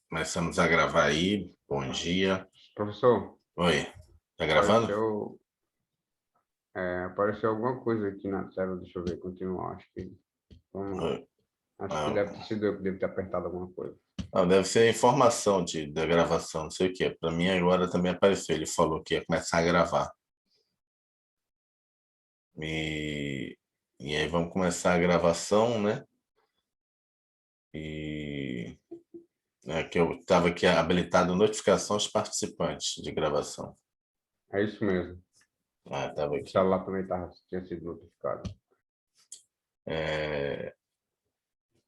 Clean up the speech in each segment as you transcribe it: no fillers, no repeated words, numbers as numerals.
Começamos a gravar aí. Bom dia. Professor, Oi, tá gravando? apareceu, apareceu alguma coisa aqui na tela, deixa eu ver, continuar, vamos lá. Oi. Acho que Ah, deve ter sido eu que devo ter apertado alguma coisa. não, deve ser informação da gravação, não sei o quê. Para mim agora também apareceu. Ele falou que ia começar a gravar. E, e aí vamos começar a gravação, né? E que eu estava aqui habilitado notificação aos participantes de gravação. É isso mesmo. Ah, estava O aqui. celular também tinha sido notificado. É,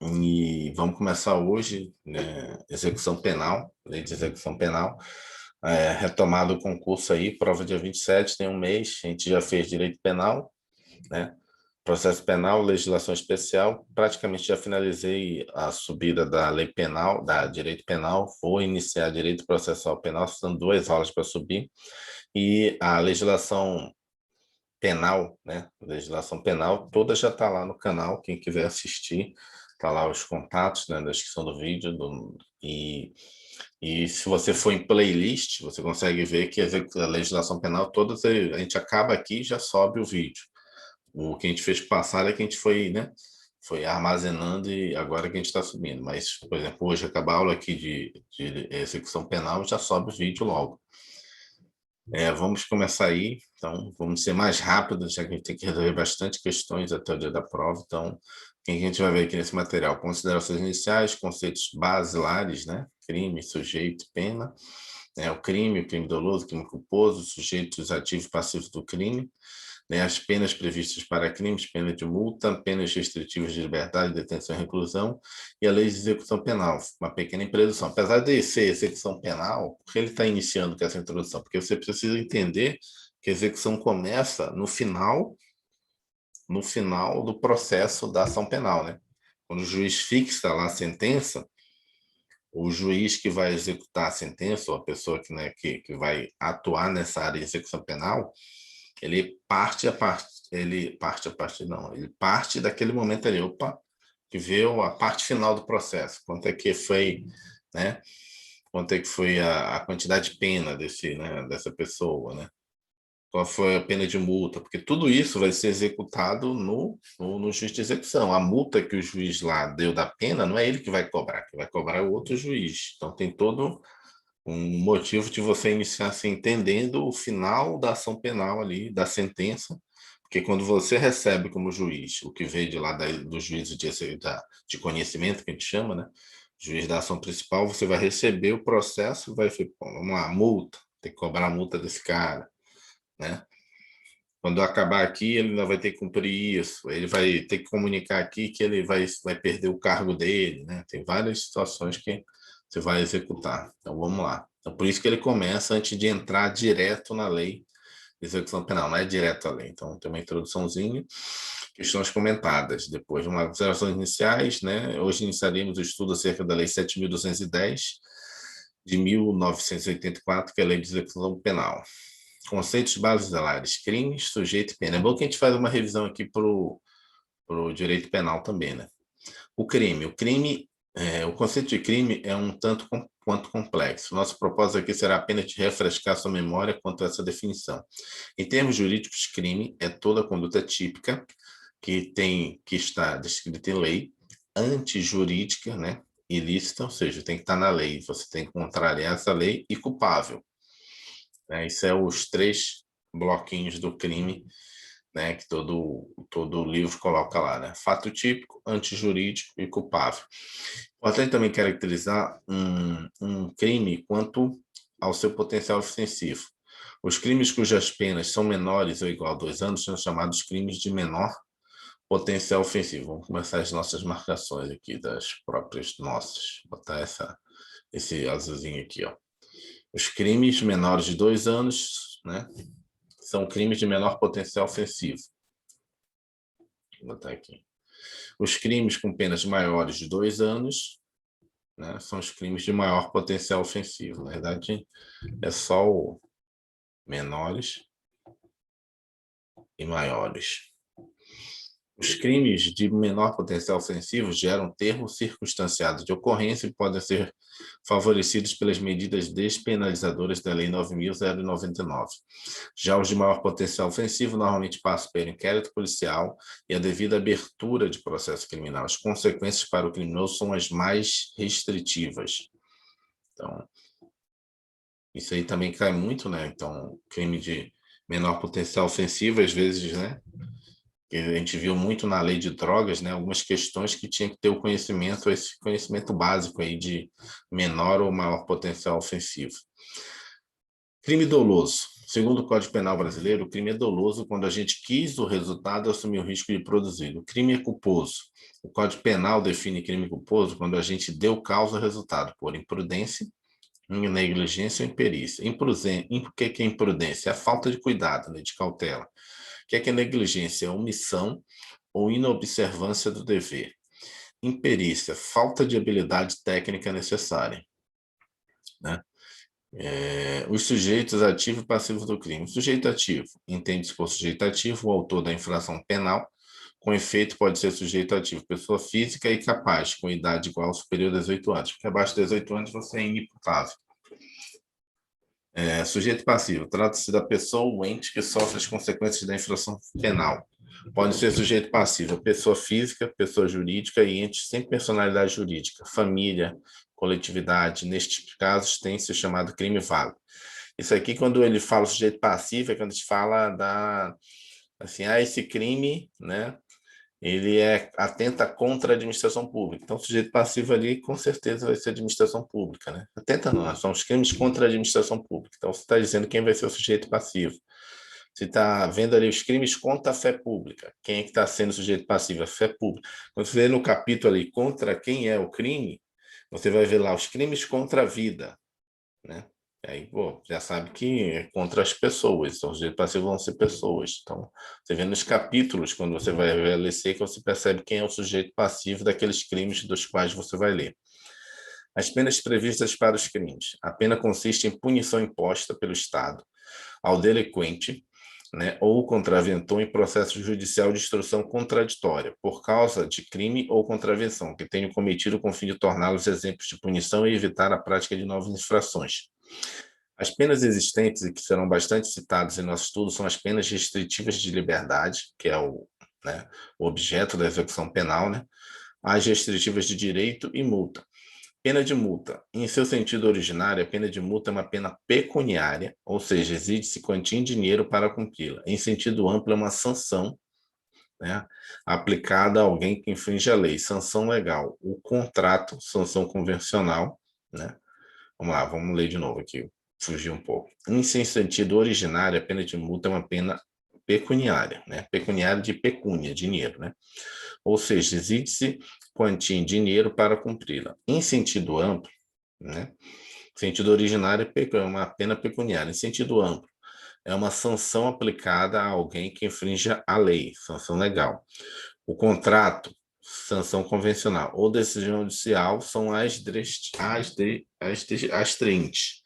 E vamos começar hoje, né, execução penal, lei de execução penal, retomado o concurso aí, prova dia 27, tem um mês, a gente já fez direito penal, né, processo penal, legislação especial, praticamente já finalizei a subida da lei penal, da direito penal, vou iniciar direito processual penal, são 2 aulas para subir, e a legislação penal, né? Legislação penal, toda já está lá no canal, quem quiser assistir, tá lá os contatos, né, na descrição do vídeo, e se você for em playlist, você consegue ver que a legislação penal toda, a gente acaba aqui e já sobe o vídeo. O que a gente fez passar é que a gente foi, né, foi armazenando e agora que a gente está subindo. Mas, por exemplo, hoje acaba a aula aqui de execução penal, já sobe o vídeo logo. Vamos começar aí, então vamos ser mais rápidos, já que a gente tem que resolver bastante questões até o dia da prova. Então, o que a gente vai ver aqui nesse material? Considerações iniciais, conceitos basilares, né? Crime, sujeito, pena, né? O crime doloso, o crime culposo, sujeitos ativos e passivos do crime, né? As penas previstas para crimes, pena de multa, penas restritivas de liberdade, detenção e reclusão, e a lei de execução penal, uma pequena introdução. Apesar de ser execução penal, por que ele está iniciando com essa introdução? Porque você precisa entender que a execução começa no final do processo da ação penal, né? Quando o juiz fixa lá a sentença, o juiz que vai executar a sentença, ou a pessoa que, né, que vai atuar nessa área de execução penal, ele parte daquele momento ali, opa, que vê a parte final do processo, quanto é que foi, né? Quanto é que foi a quantidade de pena né, dessa pessoa, né? Qual foi a pena de multa? Porque tudo isso vai ser executado no juiz de execução. A multa que o juiz lá deu da pena não é ele que vai cobrar é o outro juiz. Então tem todo um motivo de você iniciar se entendendo o final da ação penal ali, da sentença, porque quando você recebe como juiz o que veio de lá do juízo de conhecimento, que a gente chama, né? Juiz da ação principal, você vai receber o processo, vai falar, vamos lá, multa, tem que cobrar a multa desse cara, né? Quando acabar aqui, ele ainda vai ter que cumprir isso, ele vai ter que comunicar aqui que ele vai perder o cargo dele, né? Tem várias situações que você vai executar. Então, vamos lá. Então, por isso que ele começa antes de entrar direto na lei de execução penal, não é direto à lei. Então, tem uma introduçãozinha, questões comentadas. Depois, umas observações iniciais, né? Hoje iniciaremos o estudo acerca da Lei 7.210, de 1984, que é a Lei de Execução Penal. Conceitos basilares, crimes, sujeito e pena. É bom que a gente faz uma revisão aqui para o direito penal também, né? O conceito de crime é um tanto quanto complexo. Nosso propósito aqui será apenas te refrescar sua memória quanto a essa definição. Em termos jurídicos, crime é toda conduta típica que está descrita em lei, antijurídica, né? Ilícita, ou seja, tem que estar na lei, você tem que contrariar essa lei, e culpável, né? Isso é os 3 bloquinhos do crime, né, que todo livro coloca lá, né? Fato típico, antijurídico e culpável. Importante também caracterizar um crime quanto ao seu potencial ofensivo. Os crimes cujas penas são menores ou igual a 2 anos são chamados crimes de menor potencial ofensivo. Vamos começar as nossas marcações aqui, das próprias nossas. Vou botar esse azulzinho aqui, ó. Os crimes menores de 2 anos, né, são crimes de menor potencial ofensivo. Vou botar aqui. Os crimes com penas maiores de 2 anos, né, são os crimes de maior potencial ofensivo. Na verdade, é só o menores e maiores. Os crimes de menor potencial ofensivo geram termo circunstanciado de ocorrência e podem ser favorecidos pelas medidas despenalizadoras da Lei 9.099. Já os de maior potencial ofensivo normalmente passam pelo inquérito policial e a devida abertura de processo criminal. As consequências para o criminoso são as mais restritivas. Então, isso aí também cai muito, né? Então, crime de menor potencial ofensivo, às vezes, né? A gente viu muito na lei de drogas, né? Algumas questões que tinha que ter o conhecimento, esse conhecimento básico aí de menor ou maior potencial ofensivo. Crime doloso. Segundo o Código Penal brasileiro, o crime é doloso quando a gente quis o resultado e assumiu o risco de produzir. O crime é culposo. O Código Penal define crime culposo quando a gente deu causa ao resultado por imprudência, negligência ou imperícia. O que é imprudência? É a falta de cuidado, né, de cautela. O que é negligência? É omissão ou inobservância do dever. Imperícia, falta de habilidade técnica necessária, né? Os sujeitos ativo e passivo do crime. O sujeito ativo entende-se por sujeito ativo o autor da infração penal. Com efeito, pode ser sujeito ativo, pessoa física e capaz, com idade igual ou superior a 18 anos, porque abaixo de 18 anos você é inimputável. Sujeito passivo, trata-se da pessoa ou ente que sofre as consequências da infração penal. Pode ser sujeito passivo, pessoa física, pessoa jurídica e ente sem personalidade jurídica, família, coletividade. Nestes casos, tem-se chamado crime vago. Isso aqui, quando ele fala sujeito passivo, é quando a gente fala assim, esse crime, né? Ele atenta contra a administração pública. Então, o sujeito passivo ali, com certeza, vai ser a administração pública, né? Atenta não, são os crimes contra a administração pública. Então, você está dizendo quem vai ser o sujeito passivo. Você está vendo ali os crimes contra a fé pública. Quem é que está sendo o sujeito passivo? A fé pública. Quando você vê no capítulo ali, contra quem é o crime, você vai ver lá os crimes contra a vida, né? Aí, já sabe que é contra as pessoas, então os direitos passivos vão ser pessoas. Então, você vê nos capítulos, quando você vai ler LC, que você percebe quem é o sujeito passivo daqueles crimes dos quais você vai ler. As penas previstas para os crimes. A pena consiste em punição imposta pelo Estado ao delinquente, né, ou contraventor em processo judicial de instrução contraditória, por causa de crime ou contravenção, que tenham cometido com o fim de torná-los exemplos de punição e evitar a prática de novas infrações. As penas existentes, e que serão bastante citadas em nosso estudo, são as penas restritivas de liberdade, que é o objeto da execução penal, né? As restritivas de direito e multa. Pena de multa. Em seu sentido originário, a pena de multa é uma pena pecuniária, ou seja, exige-se quantia em dinheiro para cumpri-la. Em sentido amplo, é uma sanção, né, aplicada a alguém que infringe a lei. Sanção legal. O contrato, sanção convencional, né? Vamos lá, vamos ler de novo aqui, fugir um pouco. Em seu sentido originário, a pena de multa é uma pena pecuniária, né? Pecuniária de pecúnia, dinheiro, né? Ou seja, exige-se quantia em dinheiro para cumpri-la. Em sentido amplo, né? Sentido originário é uma pena pecuniária. Em sentido amplo, é uma sanção aplicada a alguém que infrinja a lei, sanção legal. O contrato, sanção convencional ou decisão judicial são astraentes.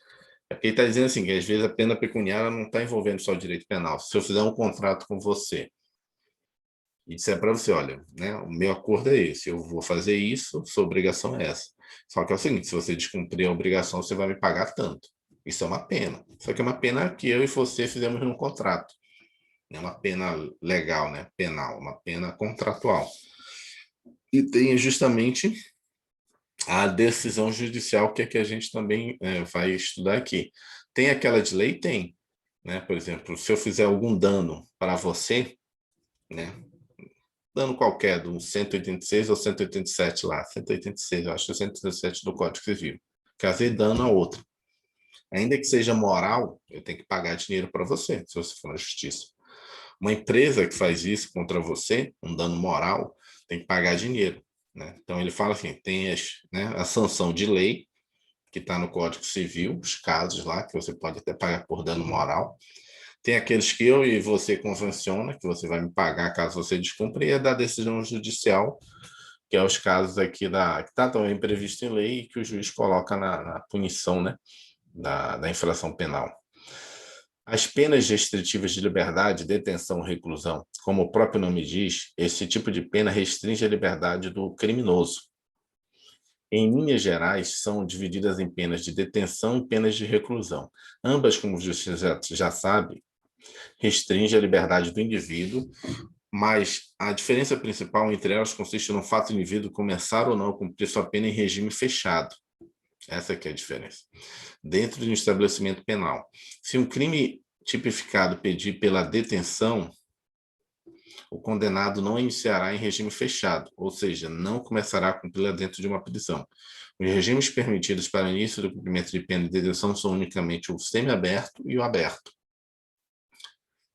É porque ele está dizendo assim, que às vezes a pena pecuniária não está envolvendo só o direito penal. Se eu fizer um contrato com você e disser para você, olha, né, o meu acordo é esse, eu vou fazer isso, sua obrigação é essa. Só que é o seguinte, se você descumprir a obrigação, você vai me pagar tanto. Isso é uma pena. Só que é uma pena que eu e você fizemos num contrato. Não é uma pena legal, né? Penal, uma pena contratual. E tem justamente a decisão judicial, que é que a gente também vai estudar aqui. Tem aquela de lei? Tem. Né? Por exemplo, se eu fizer algum dano para você, né? Dano qualquer, do 186 ou 187 lá, 186, eu acho, 187 do Código Civil. Causei dano a outro. Ainda que seja moral, eu tenho que pagar dinheiro para você, se você for na justiça. Uma empresa que faz isso contra você, um dano moral, tem que pagar dinheiro. Né? Então, ele fala assim, tem a sanção de lei, que está no Código Civil, os casos lá, que você pode até pagar por dano moral. Tem aqueles que eu e você convenciona, que você vai me pagar caso você descumpra, e é da decisão judicial, que é os casos aqui que está também previsto em lei e que o juiz coloca na punição, né, da infração penal. As penas restritivas de liberdade, detenção, reclusão, como o próprio nome diz, esse tipo de pena restringe a liberdade do criminoso. Em linhas gerais, são divididas em penas de detenção e penas de reclusão. Ambas, como você já sabe, restringem a liberdade do indivíduo, mas a diferença principal entre elas consiste no fato do indivíduo começar ou não a cumprir sua pena em regime fechado. Essa que é a diferença. Dentro de um estabelecimento penal. Se um crime tipificado pedir pela detenção, o condenado não iniciará em regime fechado, ou seja, não começará a cumpri-la dentro de uma prisão. Os regimes permitidos para o início do cumprimento de pena de detenção são unicamente o semiaberto e o aberto.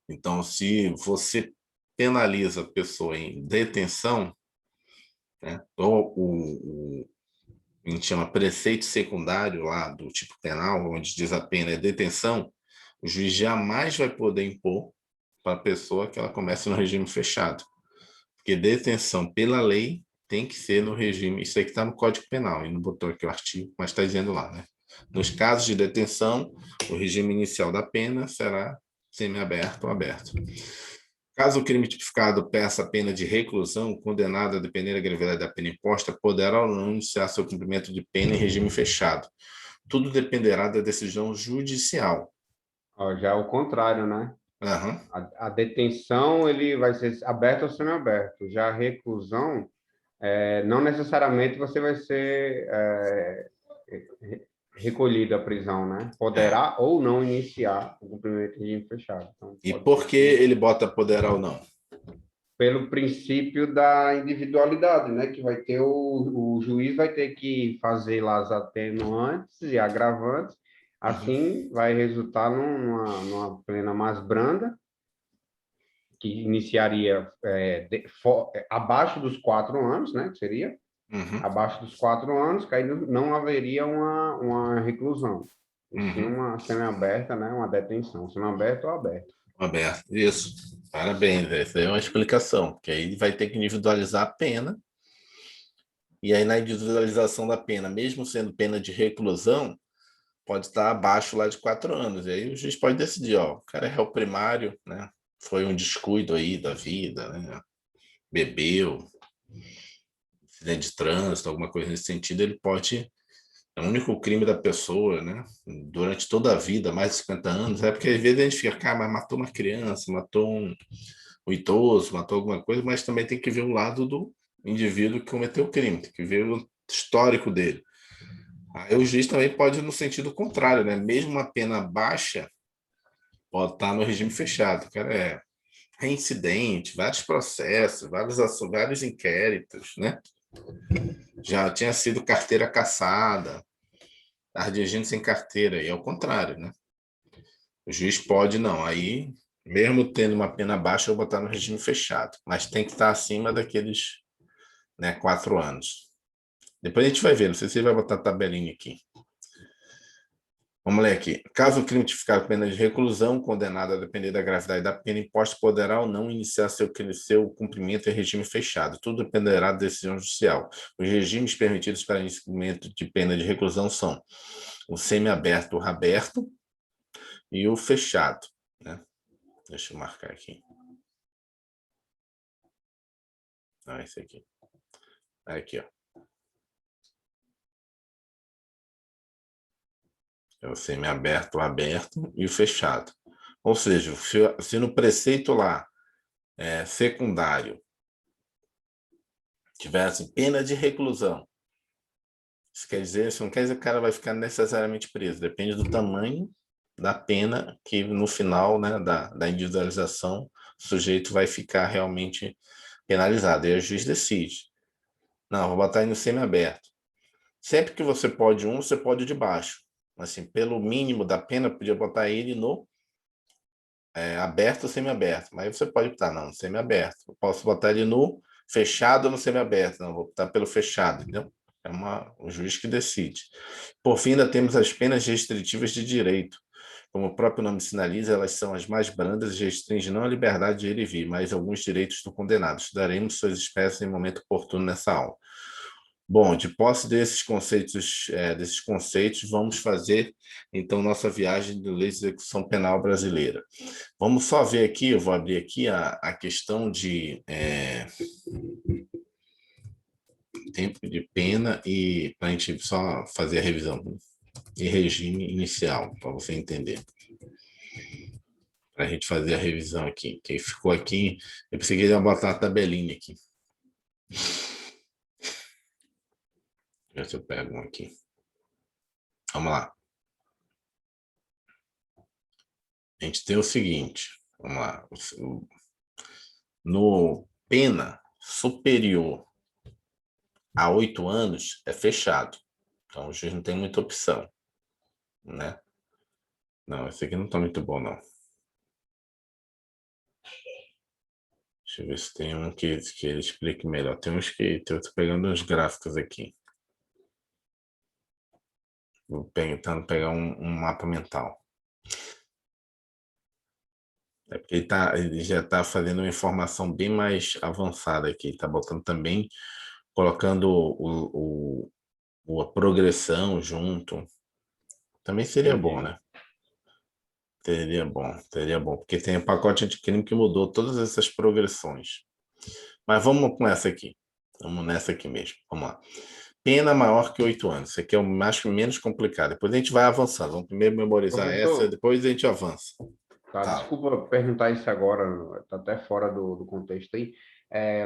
Então, se você penaliza a pessoa em detenção, né, ou a gente chama preceito secundário lá do tipo penal, onde diz a pena é detenção, o juiz jamais vai poder impor para a pessoa que ela comece no regime fechado. Porque detenção, pela lei, tem que ser no regime, isso aí que está no Código Penal, e não botou aqui o artigo, mas está dizendo lá, né? Nos casos de detenção, o regime inicial da pena será semiaberto ou aberto. Caso o crime tipificado peça a pena de reclusão, o condenado, a depender da gravidade da pena imposta, poderá ou não iniciar seu cumprimento de pena em regime fechado. Tudo dependerá da decisão judicial. Ó, já é o contrário, né? Uhum. A detenção ele vai ser aberto ou semiaberto. Já a reclusão, não necessariamente você vai ser recolhido à prisão, né? Poderá ou não iniciar o cumprimento de regime fechado. Então, E pode por ser que que, ele bota poderá ou não? pelo princípio da individualidade, né? Que vai ter o juiz vai ter que fazer lá as atenuantes e agravantes, assim vai resultar numa pena mais branda, que iniciaria abaixo dos 4 anos, né? Que seria Uhum. abaixo dos 4 anos, que aí não haveria uma reclusão, e sim Uhum. uma semiaberta, né? Uma detenção, semiaberta ou aberta. Aberto. Isso. Parabéns. Essa é uma explicação, porque aí vai ter que individualizar a pena. E aí, na individualização da pena, mesmo sendo pena de reclusão, pode estar abaixo lá de 4 anos. E aí o juiz pode decidir, ó, o cara é réu primário, né? Foi um descuido aí da vida, né? Bebeu, acidente de trânsito, alguma coisa nesse sentido, ele pode. É o único crime da pessoa, né? Durante toda a vida, mais de 50 anos, é porque às vezes a gente fica, cara, mas matou uma criança, matou um idoso, matou alguma coisa, mas também tem que ver o lado do indivíduo que cometeu o crime, tem que ver o histórico dele. Aí o juiz também pode ir no sentido contrário, né? Mesmo uma pena baixa, pode estar no regime fechado. O cara é reincidente, vários processos, vários inquéritos, né? Já tinha sido carteira cassada, estava dirigindo sem carteira, e é o contrário, né? O juiz pode não, aí, mesmo tendo uma pena baixa, eu vou botar no regime fechado, mas tem que estar acima daqueles, né, 4 anos. Depois a gente vai ver, não sei se ele vai botar a tabelinha aqui. Vamos ler aqui. Caso o crime tipificado pena de reclusão, condenado a depender da gravidade da pena imposta, poderá ou não iniciar seu cumprimento em regime fechado. Tudo dependerá da decisão judicial. Os regimes permitidos para iniciamento de pena de reclusão são o semiaberto, o aberto e o fechado, né? Deixa eu marcar aqui. Esse aqui. Aqui, ó. É o semiaberto, o aberto e o fechado. Ou seja, se no preceito lá secundário tivesse pena de reclusão, isso não quer dizer que o cara vai ficar necessariamente preso, depende do tamanho da pena que no final, né, da individualização, o sujeito vai ficar realmente penalizado. E o juiz decide. Não, vou botar aí no semiaberto. Sempre que você pode você pode de baixo. Assim, pelo mínimo da pena, podia botar ele no aberto ou semiaberto. Mas você pode botar, não, semiaberto. Eu posso botar ele no fechado ou no semiaberto. Não, vou botar pelo fechado, entendeu? É o juiz que decide. Por fim, ainda temos as penas restritivas de direito. Como o próprio nome sinaliza, elas são as mais brandas e restringem não a liberdade de ir e vir, mas alguns direitos do condenado. Estudaremos suas espécies em momento oportuno nessa aula. Bom, de posse desses conceitos, vamos fazer, então, nossa viagem de lei de execução penal brasileira. Vamos só ver aqui, eu vou abrir aqui a questão de tempo de pena e para a gente só fazer a revisão e regime inicial, para você entender. Para a gente fazer a revisão aqui. Quem ficou aqui, eu pensei que ia botar uma tabelinha aqui. Deixa eu ver se eu pego um aqui. Vamos lá. A gente tem o seguinte, vamos lá. No pena superior a 8 anos é fechado. Então, o juiz não tem muita opção, né? Não, esse aqui não está muito bom, não. Deixa eu ver se tem um que ele explique melhor. Tem uns que eu estou pegando uns gráficos aqui. Vou tentando pegar um mapa mental. É porque ele já está fazendo uma informação bem mais avançada aqui. Está botando também, colocando a progressão junto. Também seria bom, né? Teria bom, porque tem o pacote anticrime que mudou todas essas progressões. Mas vamos com essa aqui. Vamos nessa aqui mesmo. Vamos lá. Pena maior que 8 anos. Isso aqui é o menos complicado. Depois a gente vai avançando. Vamos primeiro memorizar essa, depois a gente avança. Tá, desculpa perguntar isso agora, está até fora do contexto aí.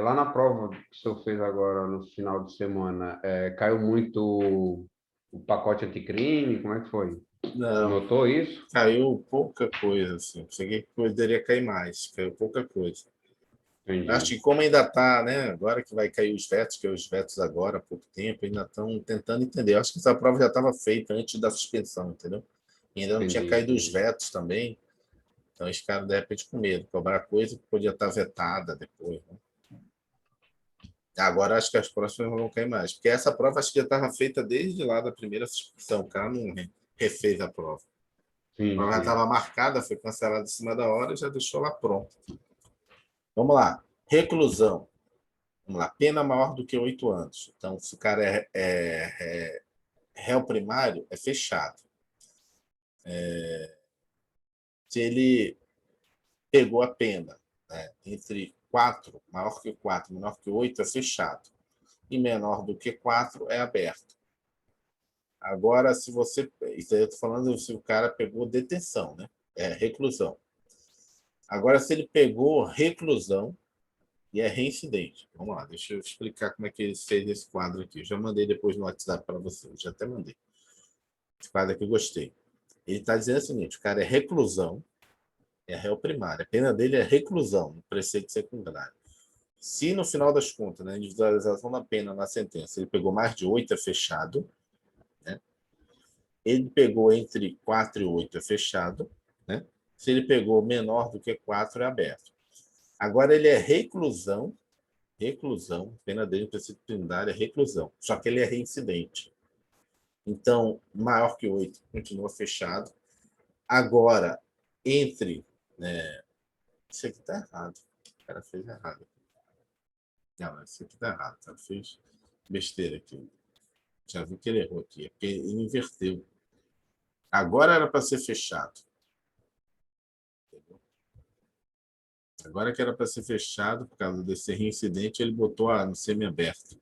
Lá na prova que o senhor fez agora no final de semana, caiu muito o pacote anticrime? Como é que foi? Não, Notou isso? caiu pouca coisa, assim. Isso aqui poderia cair mais. Caiu pouca coisa. Acho Entendi. que como ainda está, né? Agora que vai cair os vetos, que é os vetos agora há pouco tempo, ainda estão tentando entender. Acho que essa prova já estava feita antes da suspensão, entendeu? E ainda não tinha caído os vetos também. Então, eles ficaram, de repente, com medo. Cobrar coisa que podia estar vetada depois, né? Agora, acho que as próximas não vão cair mais. Porque essa prova, acho que já estava feita desde lá da primeira suspensão. O cara não refez a prova. A Sim, prova já sim. estava marcada, foi cancelada em cima da hora e já deixou lá pronto. Vamos lá. Reclusão. Vamos lá. Pena maior do que 8 anos. Então, se o cara é réu primário, é fechado. Se ele pegou a pena, né, entre 4, maior que 4, menor que 8, é fechado. E menor do que 4 é aberto. Agora, se você. Isso aí eu estou falando se o cara pegou detenção, né? É reclusão. Agora, se ele pegou reclusão e é reincidente. Vamos lá, deixa eu explicar como é que ele fez esse quadro aqui. Eu já mandei depois no WhatsApp para você, eu já até mandei. Esse quadro aqui eu gostei. Ele está dizendo o seguinte: o cara é reclusão, é réu primário. A pena dele é reclusão, no preceito secundário. Se no final das contas, na individualização da pena, na sentença, ele pegou mais de 8, é fechado. Né? Ele pegou entre 4 e 8, é fechado. Né? Se ele pegou menor do que 4, é aberto. Agora, ele é reclusão, pena dele no preceito secundário é reclusão, só que ele é reincidente. Então, maior que 8, continua fechado. Agora, entre... Isso aqui está errado. O cara fez errado. Não, isso aqui está errado. O cara fez besteira aqui. Já vi que ele errou aqui. É porque ele inverteu. Agora era para ser fechado. Entendeu? Agora que era para ser fechado, por causa desse reincidente, ele botou no semi-aberto.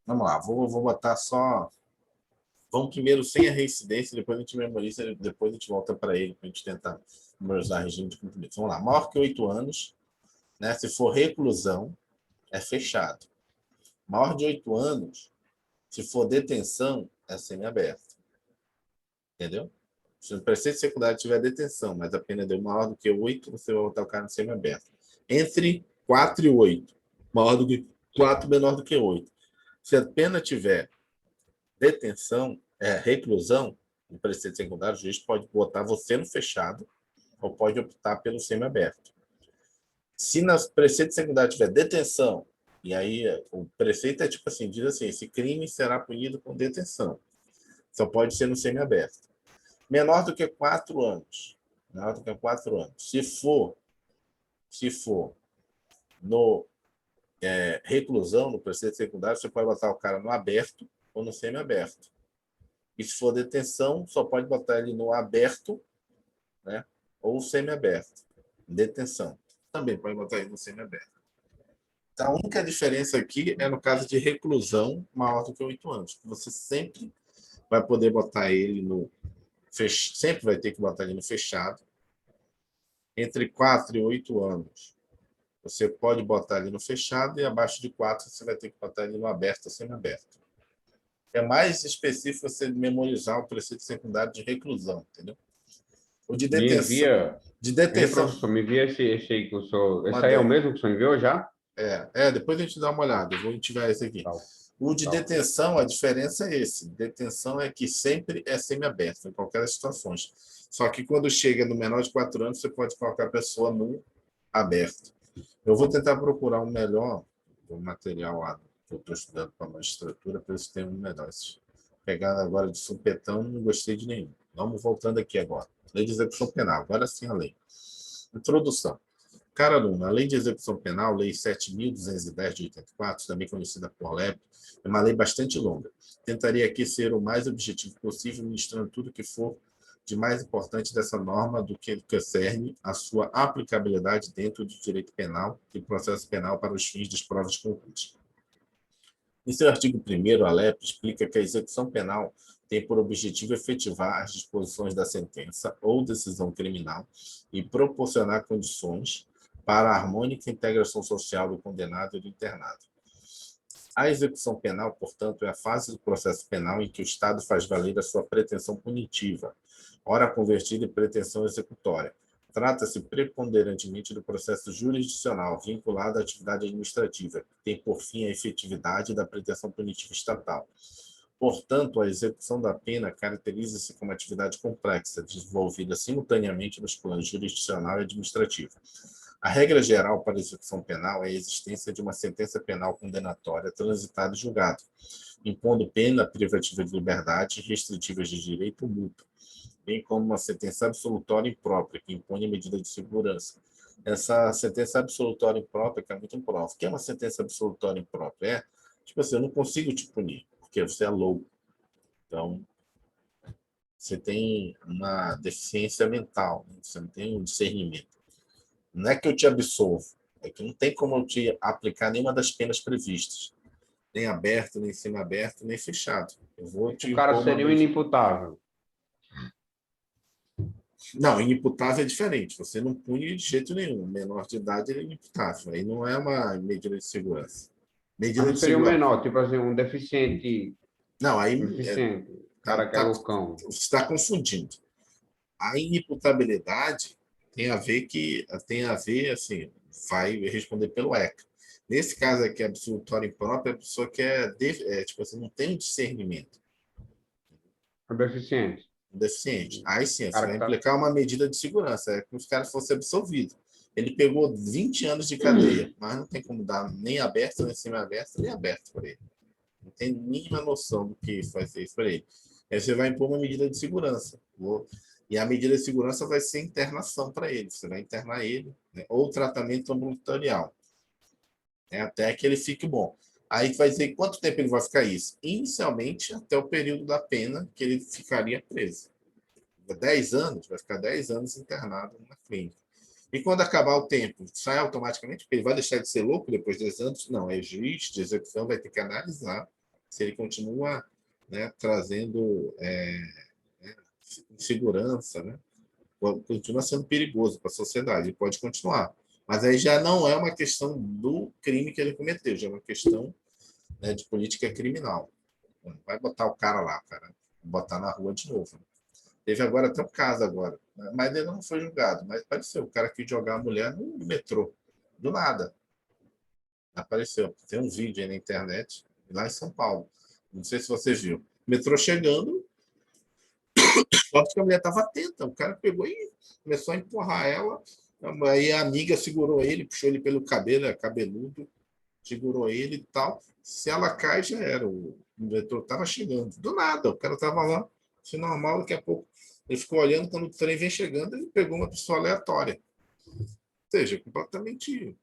Vamos lá, vou botar só. Vamos primeiro sem a reincidência, depois a gente memoriza, depois a gente volta para ele, para a gente tentar memorizar regime de cumprimento. Vamos lá, maior que 8 anos, né? Se for reclusão, é fechado. Maior de 8 anos, se for detenção, é semiaberto. Entendeu? Se no preceito secundário tiver detenção, mas a pena deu maior do que 8, você vai botar o cara no semiaberto. Entre 4 e 8, maior do que 4, menor do que 8. Se a pena tiver detenção, reclusão, no preceito secundário, o juiz pode botar você no fechado ou pode optar pelo semiaberto. Se no preceito secundário tiver detenção, e aí o preceito é tipo assim, diz assim, esse crime será punido com detenção. Só pode ser no semiaberto. Menor do que 4 anos. Menor do que 4 anos. Se for no reclusão, no preceito secundário, você pode botar o cara no aberto ou no semiaberto. E se for detenção, só pode botar ele no aberto, né, ou semiaberto. Detenção. Também pode botar ele no semiaberto. A única diferença aqui é no caso de reclusão maior do que 8 anos. Você sempre vai poder botar ele no sempre vai ter que botar ele no fechado. Entre 4 e 8 anos, você pode botar ele no fechado, e abaixo de 4 você vai ter que botar ele no aberto ou semi-aberto. É mais específico você memorizar o preceito secundário de reclusão, entendeu? O de Me detenção. envia, De hein, detenção. professor, me envia esse aí que o senhor... Esse aí é o Mandei. mesmo que o senhor enviou já? Depois a gente dá uma olhada. Eu vou ativar esse aqui. Tá, O de tá, ok. detenção, a diferença é esse. Detenção é que sempre é semi-aberto, em qualquer situações. Só que quando chega no menor de 4 anos, você pode colocar a pessoa no aberto. Eu vou tentar procurar um melhor material lá que eu estou estudando para a magistratura, para eles terem um melhor. Pegar agora de supetão, não gostei de nenhum. Vamos voltando aqui agora. Lei de execução penal, agora sim a lei. Introdução. Cara aluno, a Lei de Execução Penal, Lei 7.210 de 84, também conhecida por LEP, é uma lei bastante longa. Tentaria aqui ser o mais objetivo possível, ministrando tudo que for de mais importante dessa norma do que concerne a sua aplicabilidade dentro do direito penal e processo penal para os fins das provas concluídas. Em seu artigo 1º, a LEP explica que a execução penal tem por objetivo efetivar as disposições da sentença ou decisão criminal e proporcionar condições para a harmônica integração social do condenado e do internado. A execução penal, portanto, é a fase do processo penal em que o Estado faz valer a sua pretensão punitiva, ora convertida em pretensão executória. Trata-se preponderantemente do processo jurisdicional vinculado à atividade administrativa, que tem por fim a efetividade da pretensão punitiva estatal. Portanto, a execução da pena caracteriza-se como atividade complexa, desenvolvida simultaneamente nos planos jurisdicional e administrativo. A regra geral para a execução penal é a existência de uma sentença penal condenatória transitada e julgada, impondo pena privativa de liberdade e restritivas de direito mútuo, bem como uma sentença absolutória imprópria, que impõe a medida de segurança. Essa sentença absolutória imprópria, que é muito imprópria. O que é uma sentença absolutória imprópria? Tipo assim, eu não consigo te punir, porque você é louco. Então, você tem uma deficiência mental, né? Você não tem um discernimento. Não é que eu te absolvo, é que não tem como eu te aplicar nenhuma das penas previstas, nem aberto, nem semi-aberto, nem fechado. Eu vou te O cara impor uma seria um medida. inimputável. Não, inimputável é diferente. Você não pune de jeito nenhum. Menor de idade é inimputável. Aí não é uma medida de segurança. Mas Medida não de seria um segurança. menor, tipo assim, um deficiente, Não, aí um deficiente, cara que é loucão. você está confundindo. A inimputabilidade tem a ver assim, vai responder pelo ECA. Nesse caso aqui, absolutório impróprio, a pessoa que tipo assim, não tem um discernimento, Um deficiente. um deficiente. Aí sim, você Cara vai que tá... implicar uma medida de segurança, é como se o cara fosse absolvido. Ele pegou 20 anos de cadeia, mas não tem como dar nem aberto, nem semi-aberto, nem aberto para ele. Não tem mínima noção do que vai ser isso para ele. Aí você vai impor uma medida de segurança. E a medida de segurança vai ser internação para ele. Você vai internar ele, né? Ou tratamento ambulatorial, né? Até que ele fique bom. Aí vai dizer quanto tempo ele vai ficar isso? Inicialmente, até o período da pena que ele ficaria preso. 10 anos, vai ficar 10 anos internado na clínica. E quando acabar o tempo, sai automaticamente, porque ele vai deixar de ser louco depois de 10 anos? Não, é juiz de execução vai ter que analisar se ele continua, né, trazendo segurança, né? Continua sendo perigoso para a sociedade, ele pode continuar. Mas aí já não é uma questão do crime que ele cometeu, já é uma questão, né, de política criminal. Vai botar o cara lá, cara, botar na rua de novo. Né? Teve agora até um caso agora, né? Mas ele não foi julgado, mas apareceu o cara que jogar a mulher no metrô, do nada. Apareceu. Tem um vídeo aí na internet, lá em São Paulo. Não sei se você viu. O metrô chegando, só que a mulher estava atenta. O cara pegou e começou a empurrar ela. Aí a amiga segurou ele, puxou ele pelo cabelo, é cabeludo, segurou ele e tal. Se ela cai, já era. O metrô estava chegando. Do nada, o cara estava lá, se normal, daqui a pouco. Ele ficou olhando, quando o trem vem chegando, ele pegou uma pessoa aleatória. Ou seja, completamente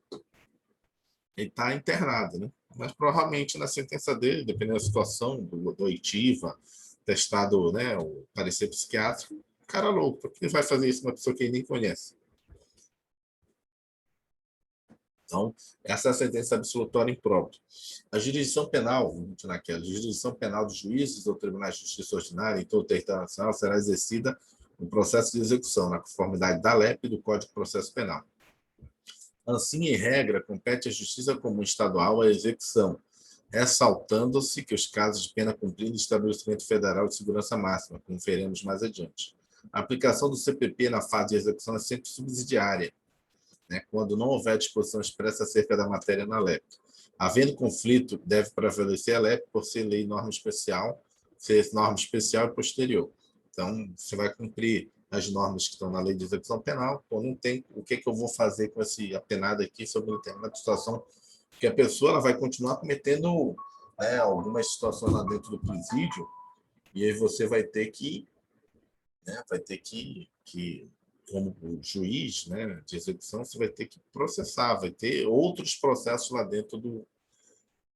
ele está internado, né? Mas provavelmente na sentença dele, dependendo da situação, do oitiva, testado, né, o parecer psiquiátrico, o cara louco, porque ele vai fazer isso com uma pessoa que ele nem conhece? Então, essa é a sentença absolutória imprópria. A jurisdição penal, vamos continuar aqui, a jurisdição penal dos juízes ou tribunais de justiça ordinária em todo o território nacional será exercida no processo de execução, na conformidade da LEP e do Código de Processo Penal. Assim, em regra, compete à Justiça Comum Estadual a execução, ressaltando-se que os casos de pena cumprida e estabelecimento federal de segurança máxima, como veremos mais adiante. A aplicação do CPP na fase de execução é sempre subsidiária, né, quando não houver disposição expressa acerca da matéria na LEP. Havendo conflito, deve prevalecer a LEP por ser lei norma especial, ser norma especial e posterior. Então, você vai cumprir as normas que estão na lei de execução penal, ou não tem, o que eu vou fazer com esse apenado aqui sobre determinada situação, porque a pessoa ela vai continuar cometendo, né, algumas situações lá dentro do presídio, e aí você vai ter que, né, como juiz, né, de execução, você vai ter que processar, vai ter outros processos lá dentro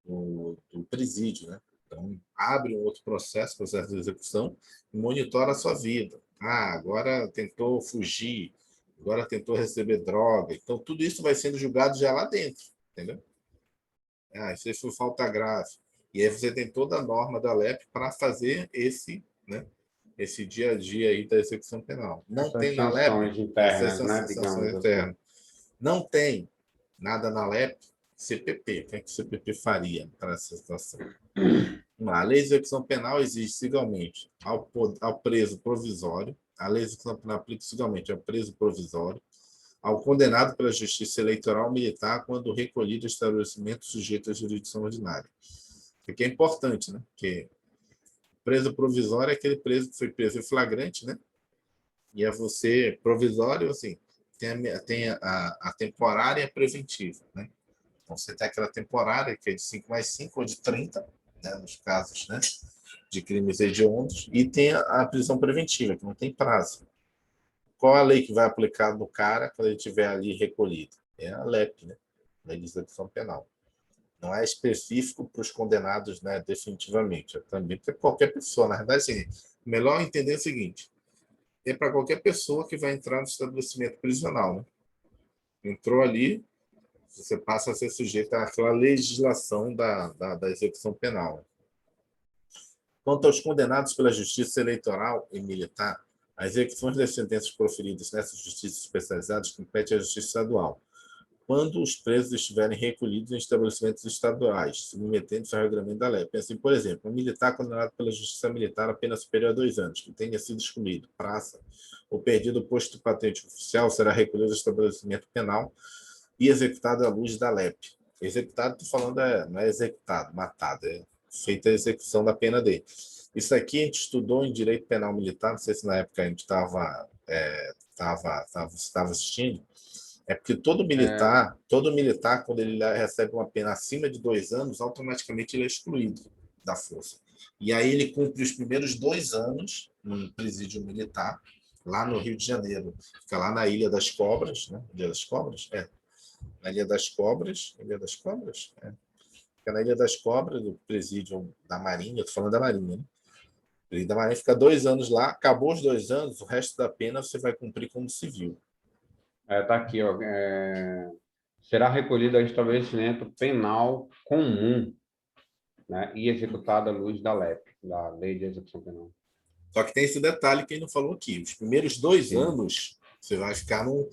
do presídio, né? Então, abre um outro processo de execução, e monitora a sua vida. Ah, agora tentou fugir, agora tentou receber droga. Então, tudo isso vai sendo julgado já lá dentro, entendeu? Ah, isso foi falta grave. E aí você tem toda a norma da LEP para fazer esse, né, esse dia a dia aí da execução penal. Não Essas tem na LEP, sanções essas internas, são né, sanções digamos assim. internas. Não tem nada na LEP, CPP. O que é que o CPP faria para essa situação? A lei de execução penal exige igualmente ao preso provisório, a lei de execução penal aplica-se igualmente ao preso provisório, ao condenado pela justiça eleitoral militar quando recolhido ao estabelecimento sujeito à jurisdição ordinária. Isso aqui é importante, né? Porque preso provisório é aquele preso que foi preso em flagrante, né? E é você provisório, assim, tem a temporária e a preventiva, né? Então, você tem aquela temporária, que é de 5+5 ou de 30, né, nos casos, né, de crimes hediondos, e tem a prisão preventiva, que não tem prazo. Qual a lei que vai aplicar no cara quando ele estiver ali recolhido? É a LEP, né? Lei de Execução Penal. Não é específico para os condenados, né, definitivamente. É também para qualquer pessoa. Na verdade, assim, melhor entender o seguinte: é para qualquer pessoa que vai entrar no estabelecimento prisional. Né? Entrou ali, você passa a ser sujeito àquela legislação da execução penal. Quanto aos condenados pela Justiça Eleitoral e Militar, as execuções das sentenças proferidas nessas justiças especializadas compete à Justiça Estadual, quando os presos estiverem recolhidos em estabelecimentos estaduais, submetendo-se ao regulamento da LEP. Assim, por exemplo, um militar condenado pela Justiça Militar a pena superior a 2 anos, que tenha sido excluído, praça, ou perdido o posto de patente oficial, será recolhido ao estabelecimento penal e executado à luz da LEP. Executado, estou falando, não é executado, matado, é feita a execução da pena dele. Isso aqui a gente estudou em Direito Penal Militar, não sei se na época a gente estava assistindo, é porque todo militar, quando ele recebe uma pena acima de 2 anos, automaticamente ele é excluído da força. E aí ele cumpre os primeiros 2 anos no presídio militar, lá no Rio de Janeiro. Fica lá na Ilha das Cobras, né? Ilha das Cobras? É. Na Ilha das Cobras. Ilha das Cobras? É. Fica na Ilha das Cobras, do presídio da Marinha, estou falando da Marinha, né? O presídio da Marinha fica 2 anos lá, acabou os 2 anos, o resto da pena você vai cumprir como civil. Tá aqui, ó. Será recolhido ao estabelecimento penal comum, né, e executado à luz da LEP, da Lei de Execução Penal. Só que tem esse detalhe que ele não falou aqui. Os primeiros 2 Sim. anos, você vai ficar no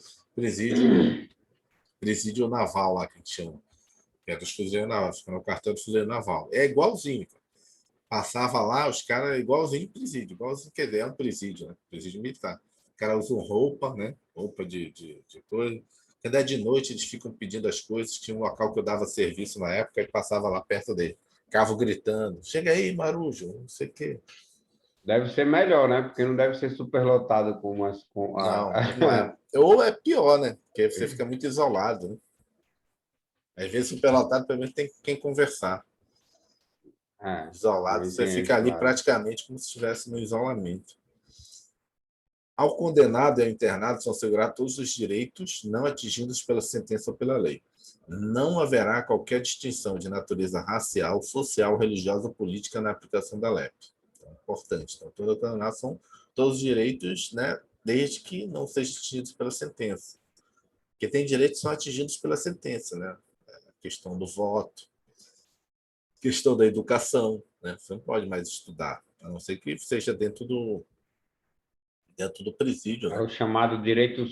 presídio naval lá, que a gente chama. Que é dos fuzileiros navais, fica no cartel do fuzileiro naval. É igualzinho, cara. Passava lá, os caras, igualzinho presídio. Igualzinho, quer dizer, é um presídio, né? Presídio militar. Os caras usam roupa, né? Roupa de coisa. Quando é de noite, eles ficam pedindo as coisas. Tinha um local que eu dava serviço na época e passava lá perto dele. Ficava gritando: chega aí, Marujo, não sei o quê. Deve ser melhor, né? Porque não deve ser superlotado com a... Não, não é. Ou é pior, né? Porque você fica muito isolado, né? Às vezes, superlotado, pelo menos, tem com quem conversar. Isolado, também você tem fica esse ali lado. praticamente como se estivesse no isolamento. Ao condenado e ao internado são assegurados todos os direitos não atingidos pela sentença ou pela lei. Não haverá qualquer distinção de natureza racial, social, religiosa ou política na aplicação da LEP. Então, importante. Então, toda condenação são todos os direitos, né, desde que não sejam atingidos pela sentença. Porque tem direitos que são atingidos pela sentença, né? A questão do voto, questão da educação, né? Você não pode mais estudar, a não ser que seja dentro do presídio, É né? o chamado direito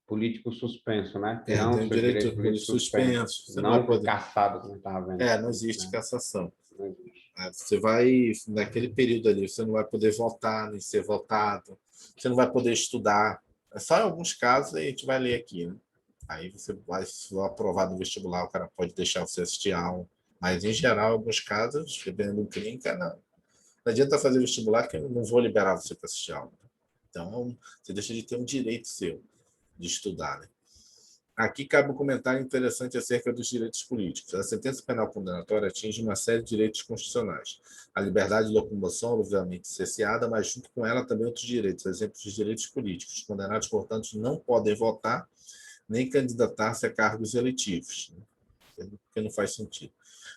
político suspenso, né? Terão Tem o seus direitos direito políticos suspensos, suspenso, você não vai não poder. caçados, como estava vendo, Não existe né? cassação. Não existe. Você vai, naquele período ali, você não vai poder votar, nem ser votado, você não vai poder estudar. É só em alguns casos, a gente vai ler aqui, né? Aí você vai, se for aprovado no vestibular, o cara pode deixar você assistir aula. Mas, em geral, em alguns casos, dependendo do crime, cara, não adianta fazer vestibular que eu não vou liberar você para assistir aula. Então, você deixa de ter um direito seu de estudar, né? Aqui cabe um comentário interessante acerca dos direitos políticos. A sentença penal condenatória atinge uma série de direitos constitucionais. A liberdade de locomoção, obviamente, cesseada, mas junto com ela também outros direitos, exemplos dos direitos políticos. Os condenados, portanto, não podem votar nem candidatar-se a cargos eletivos, porque não faz sentido.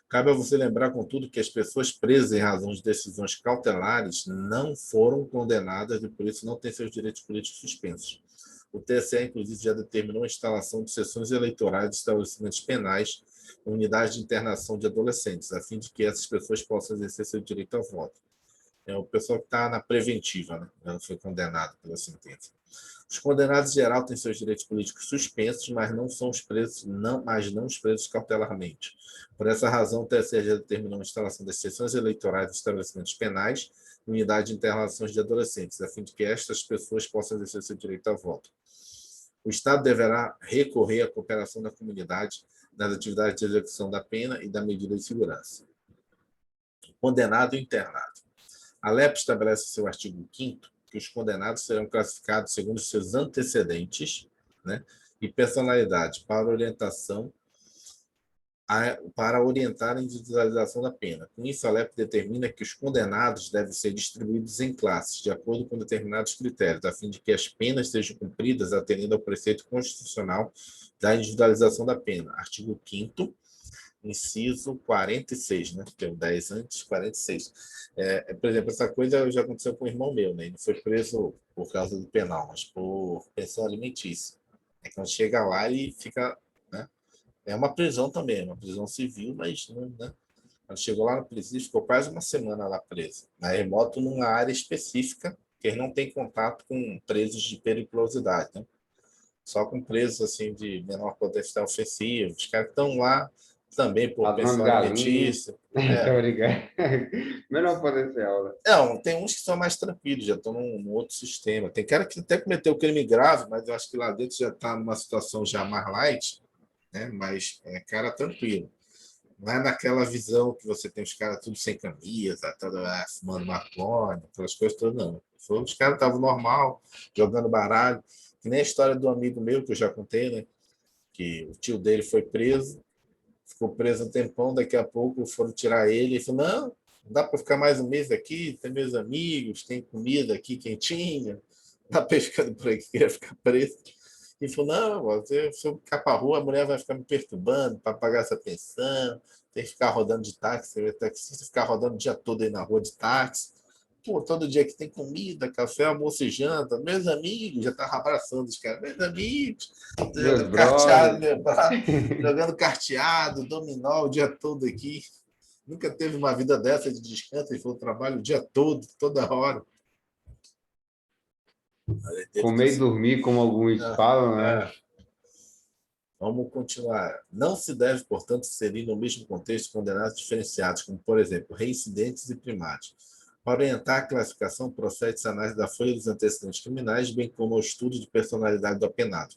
Cabe a você lembrar, contudo, que as pessoas presas em razão de decisões cautelares não foram condenadas e, por isso, não têm seus direitos políticos suspensos. O TSE, inclusive, já determinou a instalação de sessões eleitorais de estabelecimentos penais em unidades de internação de adolescentes, a fim de que essas pessoas possam exercer seu direito ao voto. É o pessoal que está na preventiva, né? Não foi condenado pela sentença. Os condenados em geral têm seus direitos políticos suspensos, mas não são os presos, não os presos cautelarmente. Por essa razão, o TSE já determinou a instalação das sessões eleitorais dos estabelecimentos penais, unidade de internações de adolescentes, a fim de que estas pessoas possam exercer seu direito ao voto. O Estado deverá recorrer à cooperação da comunidade nas atividades de execução da pena e da medida de segurança. Condenado e internado. A LEP estabelece em seu artigo 5º que os condenados serão classificados segundo seus antecedentes, né, e personalidade para orientar a individualização da pena. Com isso, a LEP determina que os condenados devem ser distribuídos em classes, de acordo com determinados critérios, a fim de que as penas sejam cumpridas atendendo ao preceito constitucional da individualização da pena. Artigo 5º, inciso 46, né? Que é o 10 antes, 46. Por exemplo, essa coisa já aconteceu com o irmão meu, né? Ele foi preso por causa do penal, mas por pensão alimentícia. Quando chega lá, ele fica, né? É uma prisão também, é uma prisão civil, mas não, né? Quando chegou lá no presídio, ficou quase uma semana lá preso, na remoto, numa área específica, que ele não tem contato com presos de periculosidade, né? Só com presos assim de menor potencial ofensivo. Os caras estão lá também por Ladrão de pensão galinha. alimentícia. Então, ligado. Menor potencial, né? Não, tem uns que são mais tranquilos, já estão num outro sistema. Tem cara que até cometeu crime grave, mas eu acho que lá dentro já está numa situação já mais light, né? Mas é cara tranquilo. Não é naquela visão que você tem os caras tudo sem camisa, fumando maconha, aquelas coisas todas, não. Os caras estavam normal, jogando baralho. Que nem a história do amigo meu, que eu já contei, né? Que o tio dele foi preso, ficou preso um tempão, daqui a pouco foram tirar ele e falou, não dá para ficar mais um mês aqui, tem meus amigos, tem comida aqui quentinha, dá para ficando por aqui, queria ficar preso. E falou, não, se eu ficar para a rua, a mulher vai ficar me perturbando para pagar essa pensão, tem que ficar rodando de táxi, taxista ficar rodando o dia todo aí na rua de táxi. Pô, todo dia que tem comida, café, almoço e janta, meus amigos, já estava abraçando os caras, meus amigos, Meus jogando carteado, brothers. jogando carteado, dominó o dia todo aqui. Nunca teve uma vida dessa de descanso, e foi o trabalho o dia todo, toda hora. Aí teve que... Comer e dormir, como alguns falam, né? Vamos continuar. Não se deve, portanto, inserir no mesmo contexto condenados diferenciados, como, por exemplo, reincidentes e primários. Para orientar a classificação, procede-se a análise da folha dos antecedentes criminais, bem como o estudo de personalidade do apenado,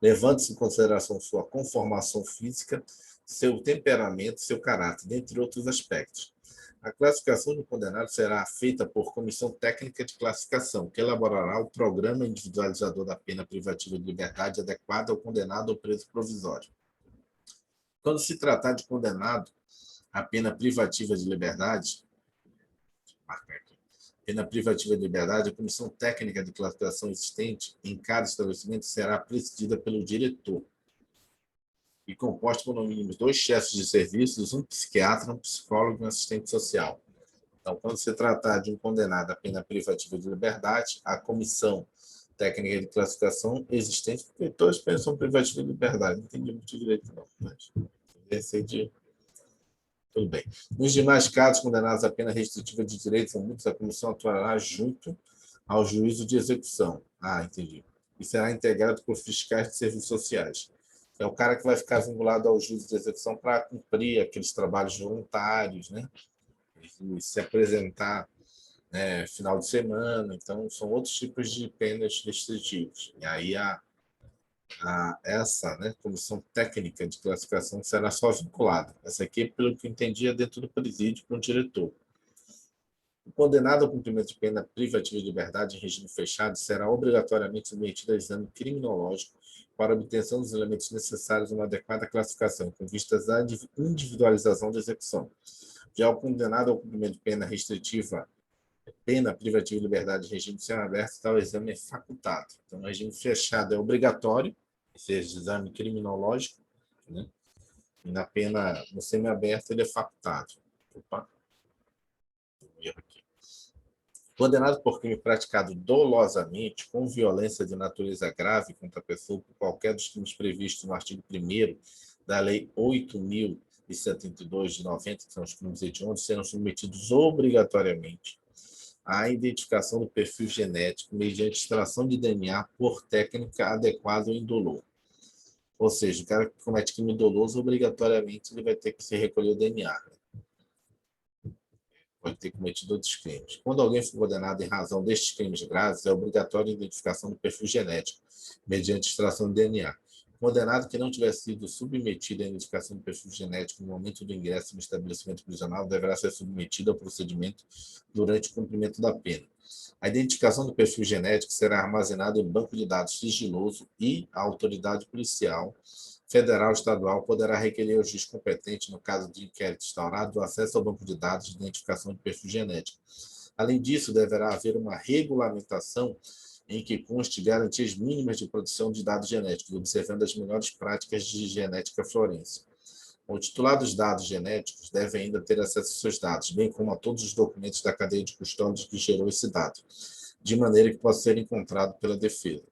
levando-se em consideração sua conformação física, seu temperamento, seu caráter, dentre outros aspectos. A classificação do condenado será feita por comissão técnica de classificação, que elaborará o programa individualizador da pena privativa de liberdade adequada ao condenado ou preso provisório. Quando se tratar de condenado à pena privativa de liberdade, a comissão técnica de classificação existente em cada estabelecimento será presidida pelo diretor e composta por no mínimo 2 chefes de serviços, um psiquiatra, um psicólogo e um assistente social. Então, quando se tratar de um condenado à pena privativa de liberdade, a comissão técnica de classificação existente, porque todas as penas são privativas de liberdade, não entendi muito direito, não, mas decidi. Tudo bem. Nos demais casos, condenados à pena restritiva de direitos ou multas, a comissão atuará junto ao juízo de execução. Ah, entendi. E será integrado por fiscais de serviços sociais. É o cara que vai ficar vinculado ao juízo de execução para cumprir aqueles trabalhos voluntários, né? E se apresentar, né, final de semana. Então, são outros tipos de penas restritivas. E aí, essa, né, comissão técnica de classificação será só vinculada. Essa aqui, pelo que eu entendi, é dentro do presídio para um diretor. O condenado ao cumprimento de pena privativa de liberdade em regime fechado será obrigatoriamente submetido a exame criminológico para obtenção dos elementos necessários a uma adequada classificação, com vistas à individualização da execução. Já o condenado ao cumprimento de pena restritiva, pena privativa de liberdade em regime semiaberto, tal exame é facultado. Então, o regime fechado é obrigatório, esse exame criminológico, né? E na pena, no semiaberto, ele é facultado. Opa, um erro aqui. Condenado por crime praticado dolosamente, com violência de natureza grave contra a pessoa por qualquer dos crimes previstos no artigo 1º da Lei 8.072 de 90, que são os crimes hediondos, serão submetidos obrigatoriamente à identificação do perfil genético mediante extração de DNA por técnica adequada ou indolor. Ou seja, o cara que comete crime doloso, obrigatoriamente, ele vai ter que se recolher o DNA. Pode ter cometido outros crimes. Quando alguém for condenado em razão destes crimes graves, é obrigatória a identificação do perfil genético, mediante extração de DNA. Condenado que não tiver sido submetido à identificação do perfil genético no momento do ingresso no estabelecimento prisional deverá ser submetido ao procedimento durante o cumprimento da pena. A identificação do perfil genético será armazenada em banco de dados sigiloso e a autoridade policial federal estadual poderá requerer ao juiz competente, no caso de inquérito instaurado, o acesso ao banco de dados de identificação de perfil genético. Além disso, deverá haver uma regulamentação em que conste garantias mínimas de produção de dados genéticos, observando as melhores práticas de genética forense. O titular dos dados genéticos deve ainda ter acesso aos seus dados, bem como a todos os documentos da cadeia de custódia que gerou esse dado, de maneira que possa ser encontrado pela defesa.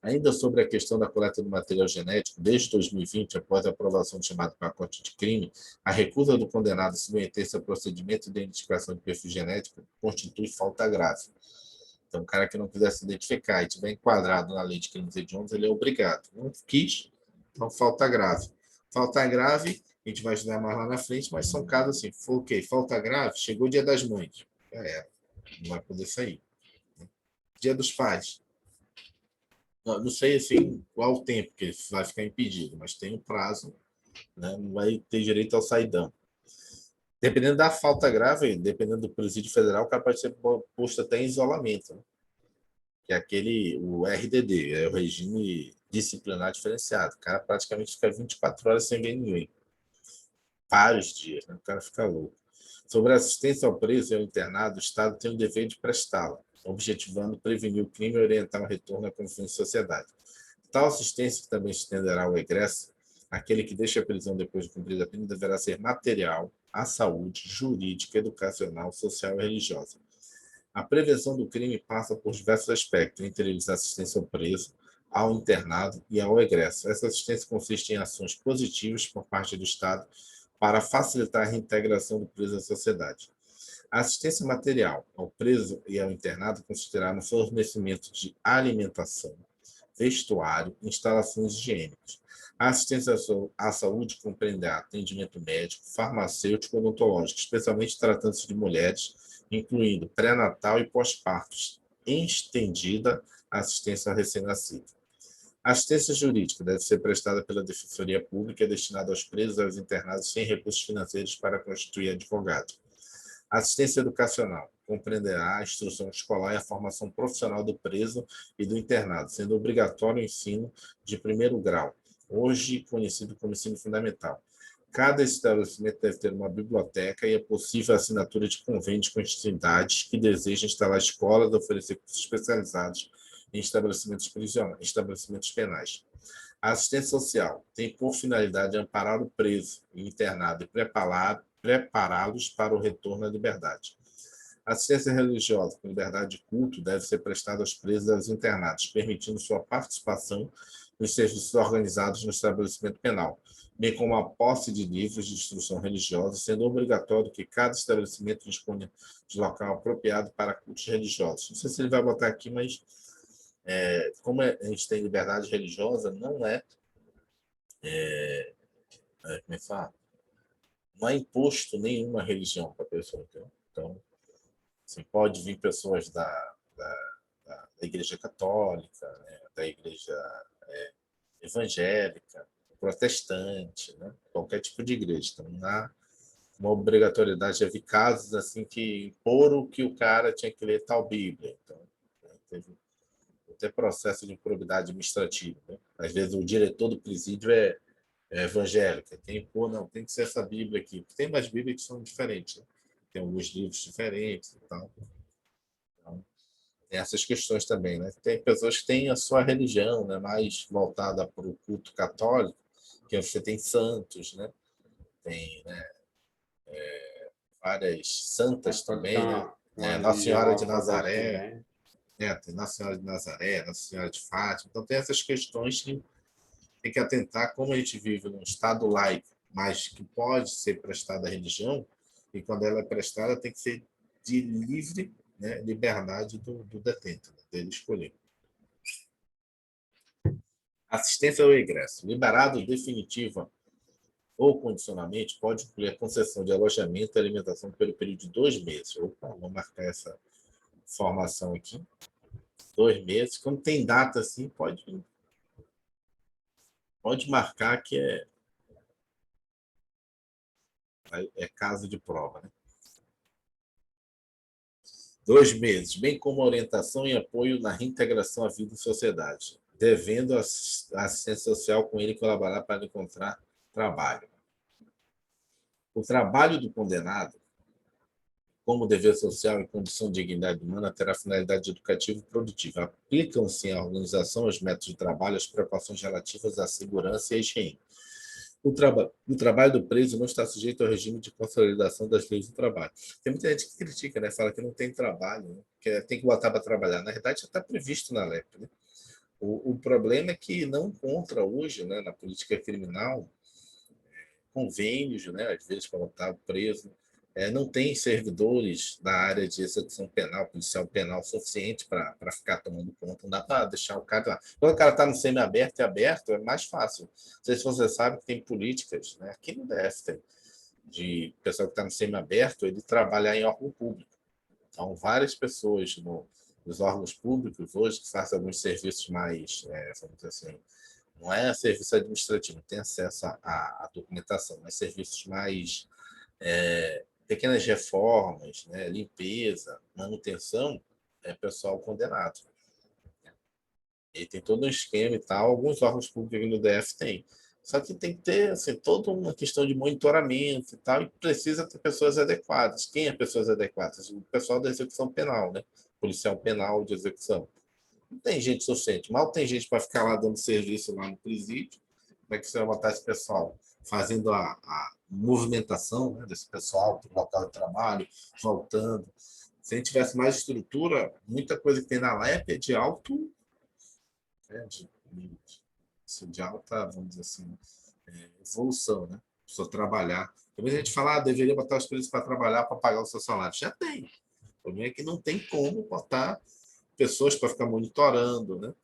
Ainda sobre a questão da coleta do material genético, desde 2020, após a aprovação do chamado pacote de crime, a recusa do condenado a submeter-se ao procedimento de identificação de perfil genético constitui falta grave. Então, o cara que não quiser se identificar e estiver enquadrado na lei de crimes hediondos, ele é obrigado. Não quis, então falta grave. Falta grave, a gente vai estudar mais lá na frente, mas são casos assim, foi o quê? Falta grave, chegou o Dia das Mães. Não vai poder sair. Dia dos Pais. Não sei assim, qual o tempo que vai ficar impedido, mas tem um prazo, né? Não vai ter direito ao saidão. Dependendo da falta grave, dependendo do presídio federal, capaz de ser posto até em isolamento, né? Que é o RDD, é o regime disciplinar diferenciado. O cara praticamente fica 24 horas sem ver ninguém. Vários dias, né? O cara fica louco. Sobre a assistência ao preso e ao internado, o Estado tem o dever de prestá-la, objetivando prevenir o crime e orientar o retorno à convivência em sociedade. Tal assistência, que também estenderá ao egresso, aquele que deixa a prisão depois de cumprida a pena, deverá ser material, à saúde, jurídica, educacional, social e religiosa. A prevenção do crime passa por diversos aspectos, entre eles a assistência ao preso, ao internado e ao egresso. Essa assistência consiste em ações positivas por parte do Estado para facilitar a reintegração do preso à sociedade. A assistência material ao preso e ao internado consistirá no fornecimento de alimentação, vestuário e instalações higiênicas. A assistência à saúde compreenderá atendimento médico, farmacêutico e odontológico, especialmente tratando-se de mulheres, incluindo pré-natal e pós-partos, estendida a assistência ao recém-nascido. A assistência jurídica deve ser prestada pela Defensoria Pública, destinada aos presos e aos internados sem recursos financeiros para constituir advogado. A assistência educacional compreenderá a instrução escolar e a formação profissional do preso e do internado, sendo obrigatório o ensino de primeiro grau, hoje conhecido como ensino fundamental. Cada estabelecimento deve ter uma biblioteca e é possível a assinatura de convênios com entidades que desejam instalar escolas e oferecer cursos especializados em estabelecimentos penais. A assistência social tem por finalidade amparar o preso e internado e prepará-los para o retorno à liberdade. A assistência religiosa com liberdade de culto deve ser prestada aos presos e aos internados, permitindo sua participação nos serviços organizados no estabelecimento penal, bem como a posse de livros de instrução religiosa, sendo obrigatório que cada estabelecimento disponha de local apropriado para cultos religiosos. Não sei se ele vai botar aqui, mas como a gente tem liberdade religiosa, não como é que fala? Não é imposto nenhuma religião para a pessoa. Então, assim, pode vir pessoas da Igreja Católica, né, da Igreja Evangélica, protestante, né, qualquer tipo de igreja. Então, não há uma obrigatoriedade. Havia casos assim que imporam que o cara tinha que ler tal Bíblia. Então, né, teve até processo de improbidade administrativa. Né? Às vezes o diretor do presídio é evangélico. Não, tem que ser essa Bíblia aqui. Tem umas Bíblias que são diferentes. Né? Tem alguns livros diferentes e tal. Então, tem essas questões também. Né? Tem pessoas que têm a sua religião, né, mais voltada para o culto católico, que você tem santos, né? Tem, né, várias santas Pode ser também, né? uma Nossa religião Senhora de ortodoxa Nazaré, também. tem Nossa Senhora de Nazaré, Nossa Senhora de Fátima. Então, tem essas questões que tem que atentar como a gente vive num Estado laico, mas que pode ser prestada à religião, e quando ela é prestada, tem que ser de livre, né, liberdade do detento, né, dele escolher. Assistência ao ingresso. Liberado definitiva ou condicionalmente, pode incluir a concessão de alojamento e alimentação pelo período de 2 meses. Opa, vou marcar essa informação aqui. 2 meses. Quando tem data assim, pode marcar que é caso de prova. Né? 2 meses, bem como orientação e apoio na reintegração à vida e sociedade, devendo a assistência social com ele colaborar para encontrar trabalho. O trabalho do condenado, como dever social e condição de dignidade humana, terá finalidade educativa e produtiva. Aplicam-se à organização, aos métodos de trabalho, as preocupações relativas à segurança e à higiene. O trabalho do preso não está sujeito ao regime de consolidação das leis do trabalho. Tem muita gente que critica, né? Fala que não tem trabalho, né? Que tem que botar para trabalhar. Na verdade, já está previsto na LEP. Né? O problema é que não encontra hoje, né, na política criminal, convênios, né, às vezes, para estar preso. Não tem servidores da área de execução penal, policial penal, suficiente para ficar tomando conta. Não dá para deixar o cara lá. Quando o cara está no semi-aberto e aberto, é mais fácil. Não sei se você sabe que tem políticas, né, aqui no DF tem, de pessoa que está no semi-aberto, ele trabalhar em órgão público. Então, várias pessoas nos órgãos públicos hoje que fazem alguns serviços mais, vamos dizer assim, não é serviço administrativo, tem acesso à documentação, mas serviços mais pequenas reformas, né, limpeza, manutenção, é pessoal condenado. E tem todo um esquema e tal, alguns órgãos públicos no DF tem. Só que tem que ter assim, toda uma questão de monitoramento e tal, e precisa ter pessoas adequadas. Quem é pessoas adequadas? O pessoal da execução penal, né? Policial penal de execução. Não tem gente suficiente. Mal tem gente para ficar lá dando serviço lá no presídio. Como é que você vai botar esse pessoal? Fazendo a movimentação, né, desse pessoal para o local de trabalho, voltando. Se a gente tivesse mais estrutura, muita coisa que tem na LEP é de alto, né, de alta, vamos dizer assim, evolução, né? A pessoa trabalhar. Também a gente fala, deveria botar os presos para trabalhar para pagar o seu salário. Já tem. O problema é que não tem como botar pessoas para ficar monitorando, né?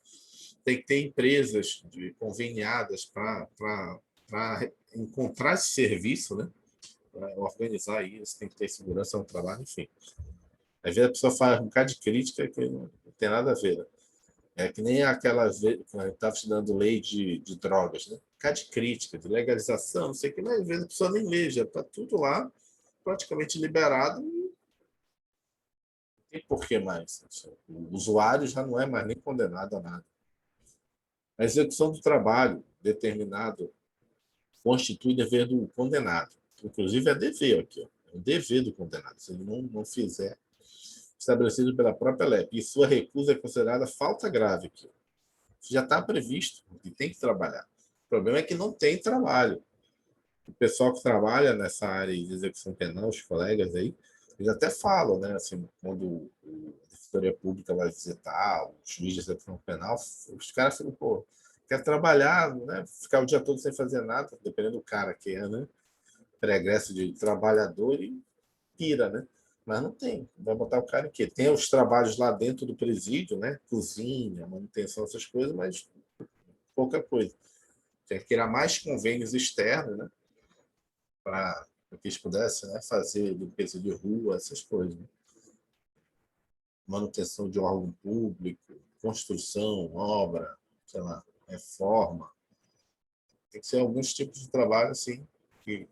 Tem que ter empresas conveniadas para encontrar esse serviço, né? Para organizar isso, tem que ter segurança no trabalho, enfim. Às vezes a pessoa faz um bocado de crítica que não tem nada a ver. Né? É que nem aquela vez que a gente estava estudando lei de drogas, né? Um bocado de crítica, de legalização, não sei o que, mas às vezes a pessoa nem lê, já está tudo lá, praticamente liberado, não tem por que mais. O usuário já não é mais nem condenado a nada. A execução do trabalho determinado constitui dever do condenado. Inclusive, é dever aqui. Ó. É um dever do condenado. Se ele não fizer, estabelecido pela própria LEP. E sua recusa é considerada falta grave aqui. já está previsto e tem que trabalhar. O problema é que não tem trabalho. O pessoal que trabalha nessa área de execução penal, os colegas aí, eles até falam, né? Assim, quando a Defensoria Pública vai visitar o juiz de execução penal, os caras ficam, pô, quer trabalhar, né? Ficar o dia todo sem fazer nada, dependendo do cara que é, né? Pregresso de trabalhador e pira, né? Mas não tem. Vai botar o cara em quê? Tem os trabalhos lá dentro do presídio, né? Cozinha, manutenção, essas coisas, mas pouca coisa. Tem que criar mais convênios externos, né? Para que eles pudessem, né, fazer limpeza de rua, essas coisas. Né? Manutenção de órgão público, construção, obra, sei lá, reforma. Tem que ser alguns tipos de trabalho, assim, que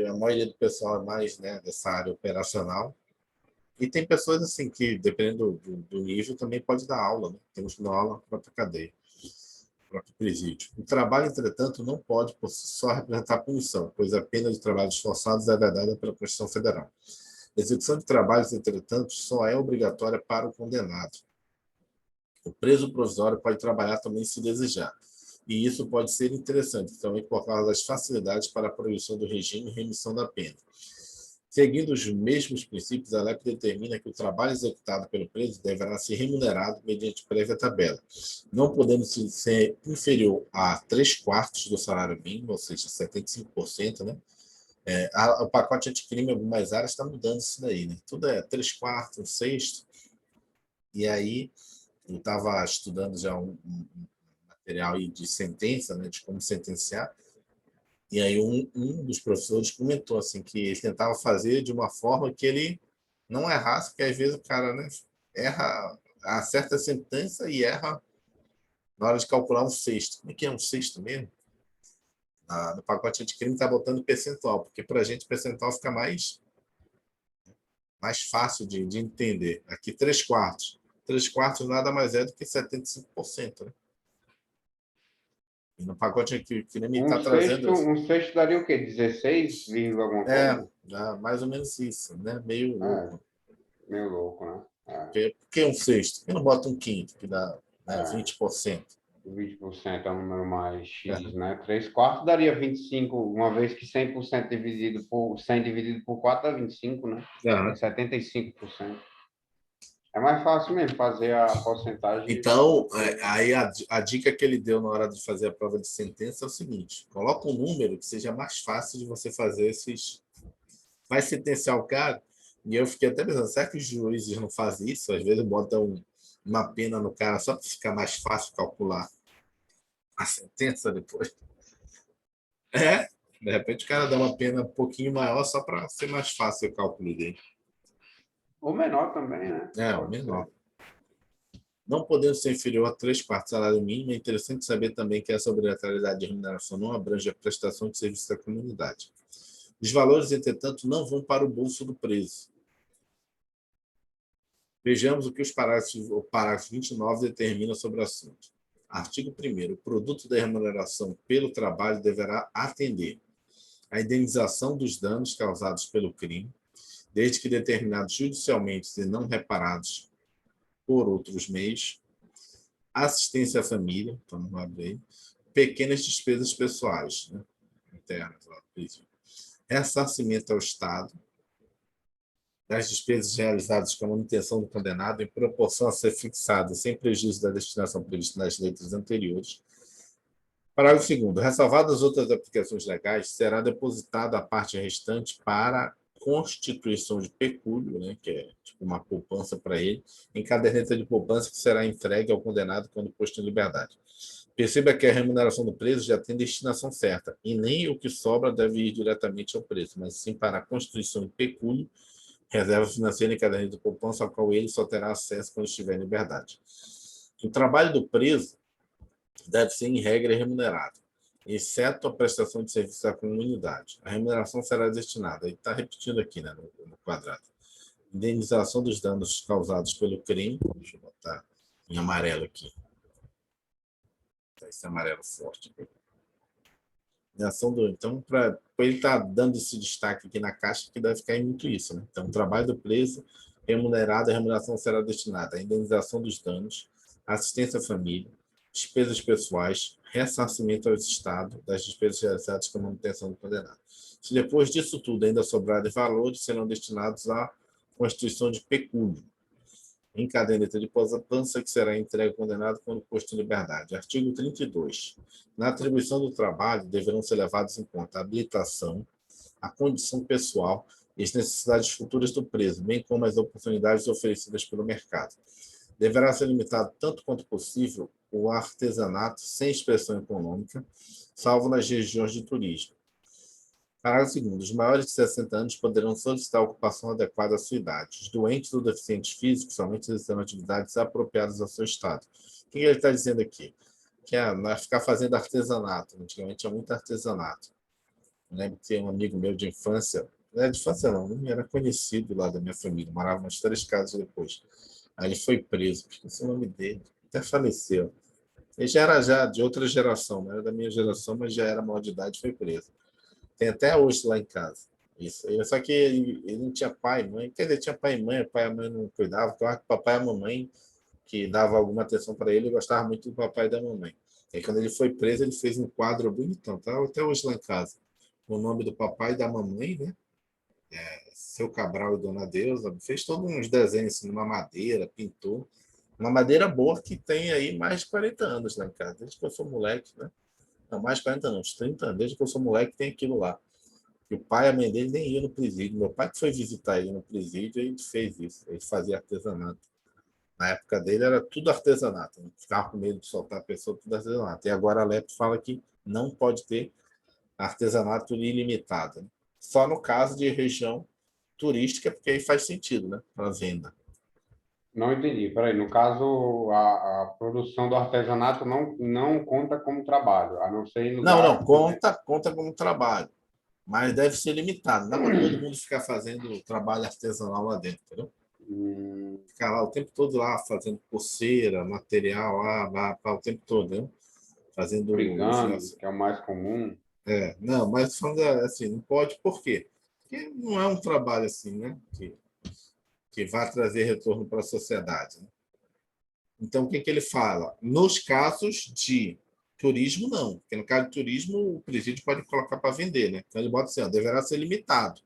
a maioria do pessoal é mais, né, dessa área operacional. E tem pessoas, assim, que, dependendo do nível, também pode dar aula, né? Temos que dar aula na própria cadeia, no próprio presídio. O trabalho, entretanto, não pode por si só representar punição, pois a pena de trabalhos forçados é vedada pela Constituição Federal. A execução de trabalhos, entretanto, só é obrigatória para o condenado. O preso provisório pode trabalhar também se desejar. E isso pode ser interessante, também por causa das facilidades para a proibição do regime e remissão da pena. Seguindo os mesmos princípios, a LEP determina que o trabalho executado pelo preso deverá ser remunerado mediante prévia tabela, não podendo ser inferior a 3/4 do salário mínimo, ou seja, 75%, né? O pacote anticrime em algumas áreas está mudando isso daí, né? Tudo é 3/4, 1/6. E aí, eu estava estudando já um material aí de sentença, né, de como sentenciar, e aí um dos professores comentou assim, que ele tentava fazer de uma forma que ele não errasse, porque às vezes o cara, né, erra, acerta a sentença e erra na hora de calcular um sexto. Como é que é um sexto mesmo? No pacote anticrime está botando percentual, porque para a gente percentual fica mais fácil de entender. Aqui, 3/4. 3/4 nada mais é do que 75%. Né? E no pacote aqui, que nem me está trazendo. Um sexto daria o quê? 16, alguma coisa? Mais ou menos isso, né? Meio É, louco. meio louco, né? Por que um sexto? Por que não bota um quinto, que dá, né, É, 20%? 20% é o número mais X, É. né? 3/4 daria 25, uma vez que 100% dividido por 100 dividido por 4 dá 25, né? É Aham. 75%. É mais fácil mesmo fazer a porcentagem. Então, aí a dica que ele deu na hora de fazer a prova de sentença é o seguinte: coloca um número que seja mais fácil de você fazer esses. Vai sentenciar o cara. E eu fiquei até pensando, será que os juízes não fazem isso? Às vezes botam uma pena no cara só para ficar mais fácil calcular a sentença depois. É, de repente o cara dá uma pena um pouquinho maior só para ser mais fácil o cálculo dele. Ou menor também, né? O Pode menor. ser. Não podendo ser inferior a 3/4 do salário mínimo, é interessante saber também que essa obrigatoriedade de remuneração não abrange a prestação de serviço da comunidade. Os valores, entretanto, não vão para o bolso do preso. Vejamos o que o parágrafo 29 determina sobre o assunto. Artigo 1º. O produto da remuneração pelo trabalho deverá atender a indenização dos danos causados pelo crime, desde que determinados judicialmente e não reparados por outros meios, assistência à família, então não abre aí, pequenas despesas pessoais, né, internas, ressarcimento ao Estado das despesas realizadas com a manutenção do condenado em proporção a ser fixada, sem prejuízo da destinação prevista nas letras anteriores. Parágrafo 2º. Ressalvadas outras aplicações legais, será depositada a parte restante para constituição de pecúlio, né, que é tipo uma poupança para ele, em caderneta de poupança que será entregue ao condenado quando posto em liberdade. Perceba que a remuneração do preso já tem destinação certa, e nem o que sobra deve ir diretamente ao preso, mas sim para a constituição de pecúlio, reserva financeira em caderneta de poupança, ao qual ele só terá acesso quando estiver em liberdade. O trabalho do preso deve ser, em regra, remunerado, exceto a prestação de serviço à comunidade. A remuneração será destinada, ele está repetindo aqui, né, no quadrado, indenização dos danos causados pelo crime, deixa eu botar em amarelo aqui, esse amarelo forte. Então, para ele estar dando esse destaque aqui na caixa, que deve ficar muito isso. Né? Então, o trabalho do preso remunerado, a remuneração será destinada à indenização dos danos, assistência à família, despesas pessoais, ressarcimento ao Estado das despesas realizadas com a manutenção do condenado. Se depois disso tudo ainda sobrarem valores, serão destinados à constituição de pecúlio, em caderneta de poupança que será entregue ao condenado quando posto em liberdade. Artigo 32. Na atribuição do trabalho, deverão ser levados em conta a habilitação, a condição pessoal e as necessidades futuras do preso, bem como as oportunidades oferecidas pelo mercado. Deverá ser limitado, tanto quanto possível, o artesanato sem expressão econômica, salvo nas regiões de turismo. Parágrafo 2º. Os maiores de 60 anos poderão solicitar a ocupação adequada à sua idade. Os doentes ou deficientes físicos somente exercerão atividades apropriadas ao seu estado. O que ele está dizendo aqui? Que não é ficar fazendo artesanato. Antigamente tinha muito artesanato. Eu lembro que tem um amigo meu de infância, não era de infância não era conhecido lá da minha família, morava umas 3 casas depois. Aí ele foi preso, esqueci o nome dele, até faleceu. Ele já era de outra geração, não era da minha geração, mas já era maior de idade e foi preso. Tem até hoje lá em casa. Isso. Só que ele não tinha pai e mãe. Quer dizer, tinha pai e mãe, o pai e a mãe não cuidavam. Então, o papai e a mamãe, que dava alguma atenção para ele, gostava muito do papai e da mamãe. E aí, quando ele foi preso, ele fez um quadro bonitão. Tá até hoje lá em casa. O nome do papai e da mamãe, né? Seu Cabral e Dona Deusa. Fez todos uns desenhos assim, numa madeira, pintou. Uma madeira boa que tem aí mais de 40 anos lá em casa. Desde que eu sou moleque, né? Não, mais de 40 anos, 30 anos. Desde que eu sou moleque, tem aquilo lá. E o pai e a mãe dele nem iam no presídio. Meu pai que foi visitar ele no presídio, ele fez isso. Ele fazia artesanato. Na época dele era tudo artesanato. Não ficava com medo de soltar a pessoa, tudo artesanato. E agora a LEP fala que não pode ter artesanato ilimitado. Né? Só no caso de região turística, porque aí faz sentido, né? Para venda. Não entendi. Peraí, no caso, a produção do artesanato não conta como trabalho, a não ser em Não, lugares, não, por exemplo. conta como trabalho. Mas deve ser limitado. Não dá para todo mundo ficar fazendo trabalho artesanal lá dentro, entendeu? Ficar lá o tempo todo lá fazendo pulseira, material lá o tempo todo, né? Fazendo os Origami, que é o mais comum. não, mas falando assim, não pode, por quê? Porque não é um trabalho assim, né? Que vai trazer retorno para a sociedade. Né? Então, o que, que ele fala? Nos casos de turismo, não. Porque no caso de turismo, o presídio pode colocar para vender, né? Então ele bota assim, ó, deverá ser limitado,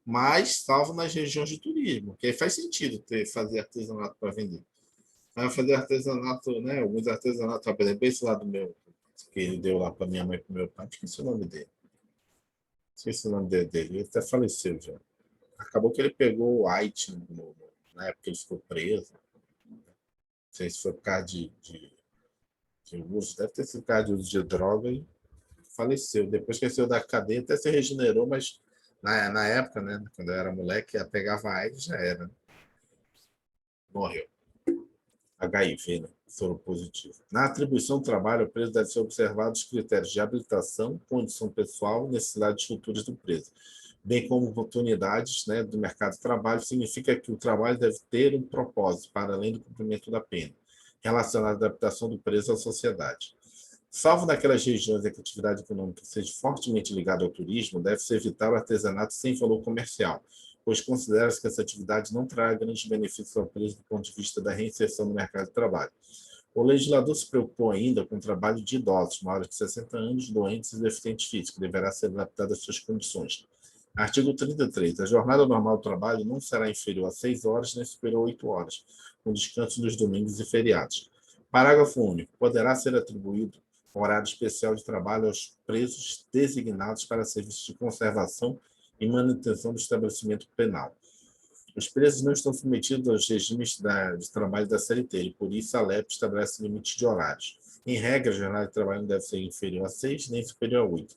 mas salvo nas regiões de turismo, que aí faz sentido fazer artesanato para vender. Vai fazer artesanato, né? Alguns artesanatos, por exemplo, esse lá do meu, que ele deu lá para minha mãe e para o meu pai, esqueci o nome dele. Esqueci o nome dele, ele até faleceu já. Acabou que ele pegou o AIDS na época que ele ficou preso. Não sei se foi por causa de uso, deve ter sido por causa de uso de droga e faleceu. Depois que ele saiu da cadeia, até se regenerou, mas na época, né, quando eu era moleque, pegava AIDS já era. Né? Morreu. HIV, né? Soro positivo. Na atribuição do trabalho, o preso deve ser observado os critérios de habilitação, condição pessoal e necessidades futuras do preso, bem como oportunidades, né, do mercado de trabalho. Significa que o trabalho deve ter um propósito, para além do cumprimento da pena, relacionado à adaptação do preso à sociedade. Salvo naquelas regiões em que a atividade econômica seja fortemente ligada ao turismo, deve-se evitar o artesanato sem valor comercial, pois considera-se que essa atividade não trará grandes benefícios ao preso do ponto de vista da reinserção no mercado de trabalho. O legislador se preocupou ainda com o trabalho de idosos, maiores de 60 anos, doentes e deficientes físicos, que deverá ser adaptado às suas condições. Artigo 33. A jornada normal do trabalho não será inferior a 6 horas nem superior a 8 horas, com descanso dos domingos e feriados. Parágrafo único. Poderá ser atribuído horário especial de trabalho aos presos designados para serviços de conservação e manutenção do estabelecimento penal. Os presos não estão submetidos aos regimes de trabalho da CLT e, por isso, a LEP estabelece limites de horários. Em regra, a jornada de trabalho não deve ser inferior a 6 nem superior a 8.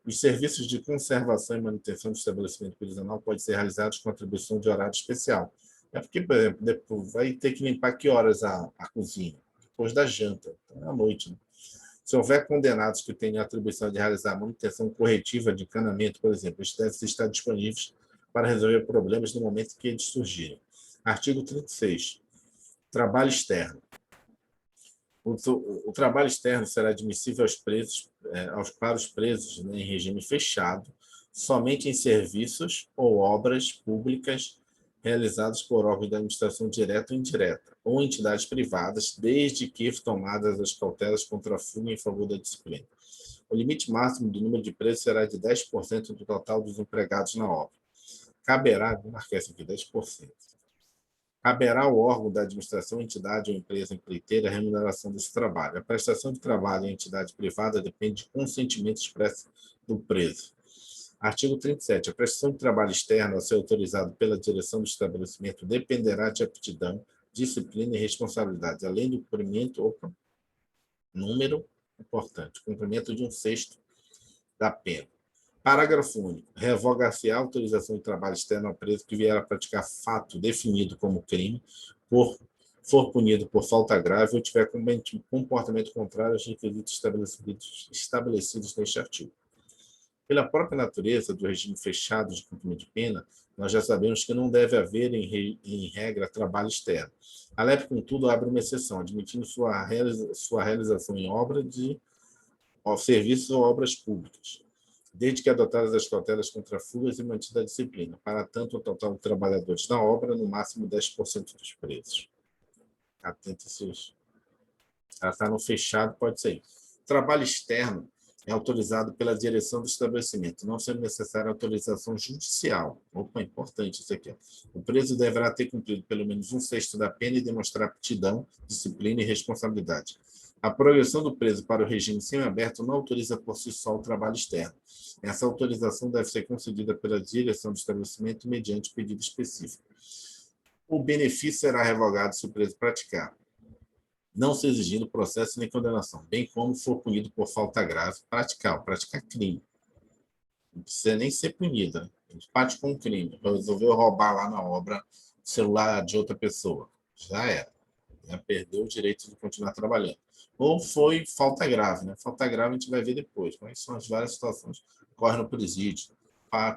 Os serviços de conservação e manutenção do estabelecimento prisional podem ser realizados com atribuição de horário especial. É porque, por exemplo, depois vai ter que limpar que horas a cozinha? Depois da janta, então, à noite. Né? Se houver condenados que tenham a atribuição de realizar manutenção corretiva de encanamento, por exemplo, eles devem estar disponíveis para resolver problemas no momento que eles surgirem. Artigo 36. Trabalho externo. O trabalho externo será admissível aos presos, para os presos, né, em regime fechado, somente em serviços ou obras públicas realizados por órgãos da administração direta ou indireta, ou entidades privadas, desde que tomadas as cautelas contra a fuga em favor da disciplina. O limite máximo do número de presos será de 10% do total dos empregados na obra. Caberá, vou marcar isso aqui, 10%. Caberá ao órgão da administração, entidade ou empresa empreiteira a remuneração desse trabalho. A prestação de trabalho em entidade privada depende de consentimento expresso do preso. Artigo 37. A prestação de trabalho externo a ser autorizado pela direção do estabelecimento dependerá de aptidão, disciplina e responsabilidade, além do cumprimento, número importante, cumprimento de 1/6 da pena. Parágrafo único. Revogar-se a autorização de trabalho externo ao preso que vier a praticar fato definido como crime, for punido por falta grave ou tiver comportamento contrário aos requisitos estabelecidos neste artigo. Pela própria natureza do regime fechado de cumprimento de pena, nós já sabemos que não deve haver, em regra, trabalho externo. A LEP, contudo, abre uma exceção, admitindo sua realização em serviços ou obras públicas, desde que adotadas as cautelas contra fugas e mantida a disciplina. Para tanto, o total de trabalhadores na obra, no máximo 10% dos presos. Atente-se. Ela está no fechado, pode ser. Trabalho externo é autorizado pela direção do estabelecimento, não sendo necessária autorização judicial. Opa, importante isso aqui. O preso deverá ter cumprido pelo menos 1/6 da pena e demonstrar aptidão, disciplina e responsabilidade. A progressão do preso para o regime semiaberto não autoriza por si só o trabalho externo. Essa autorização deve ser concedida pela direção do estabelecimento mediante pedido específico. O benefício será revogado se o preso praticar, não se exigindo processo nem condenação, bem como for punido por falta grave, praticar crime. Não precisa nem ser punido. Né? Ele praticou um crime, resolveu roubar lá na obra o celular de outra pessoa. Já era. Já perdeu o direito de continuar trabalhando. Ou foi falta grave. Né? Falta grave a gente vai ver depois, mas são as várias situações. Corre no presídio.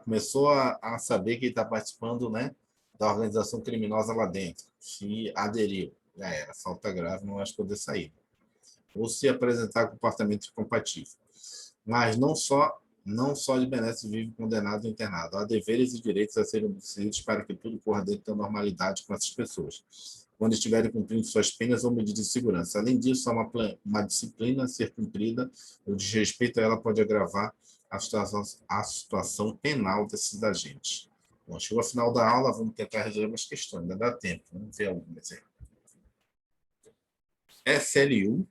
Começou a saber que ele está participando, né, da organização criminosa lá dentro. Se aderiu. Já era, falta grave, não vai poder sair. Ou se apresentar comportamento incompatível. Mas não só de benesses vive condenado e internado. Há deveres e direitos a serem obedecidos para que tudo corra dentro da normalidade com essas pessoas, quando estiverem cumprindo suas penas ou medidas de segurança. Além disso, há uma disciplina a ser cumprida, o desrespeito a ela pode agravar a situação penal desses agentes. Bom, chegou ao final da aula, vamos tentar resolver umas questões, ainda dá tempo, vamos ver algumas aí. SLU,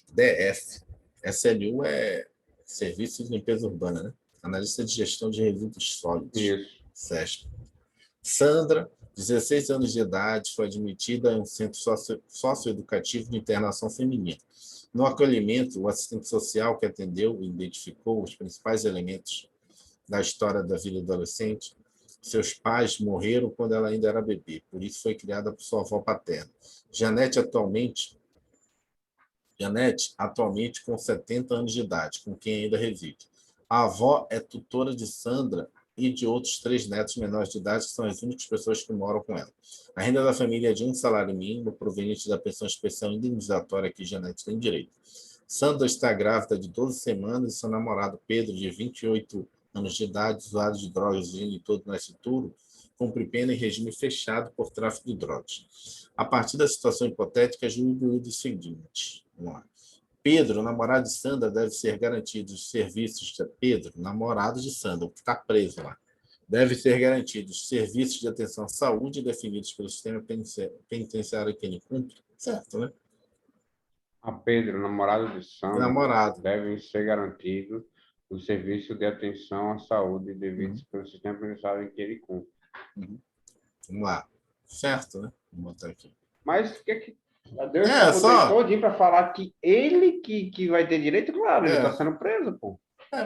DF. SLU é Serviço de Limpeza Urbana, né? Analista de Gestão de Resíduos Sólidos. Isso. SESP. Sandra, 16 anos de idade, foi admitida em um centro socioeducativo de internação feminina. No acolhimento, o assistente social que atendeu e identificou os principais elementos da história da vida adolescente. Seus pais morreram quando ela ainda era bebê, por isso foi criada por sua avó paterna. Janete, atualmente com 70 anos de idade, com quem ainda reside. A avó é tutora de Sandra e de outros 3 netos menores de idade, que são as únicas pessoas que moram com ela. A renda da família é de um salário mínimo, proveniente da pensão especial indenizatória que Janete tem direito. Sandra está grávida de 12 semanas e seu namorado Pedro, de 28 anos de idade, usuário de drogas de genitor do nascituro, cumpre pena em regime fechado por tráfico de drogas. A partir da situação hipotética, julgo o seguinte. Vamos lá. Pedro, namorado de Sandra, deve ser garantido os serviços de Pedro, namorado de Sandra, que está preso lá. Deve ser garantidos serviços de atenção à saúde definidos pelo sistema penitenciário que ele cumpre. Certo, né? A Pedro, namorado de Sandra, Namorado. devem ser garantidos os serviços de atenção à saúde devidos pelo sistema penitenciário em que ele cumpre. Vamos lá. Certo, né? Vou botar aqui. Mas o que Deus tá só todinho para falar que ele que vai ter direito? Claro, ele está sendo preso, pô.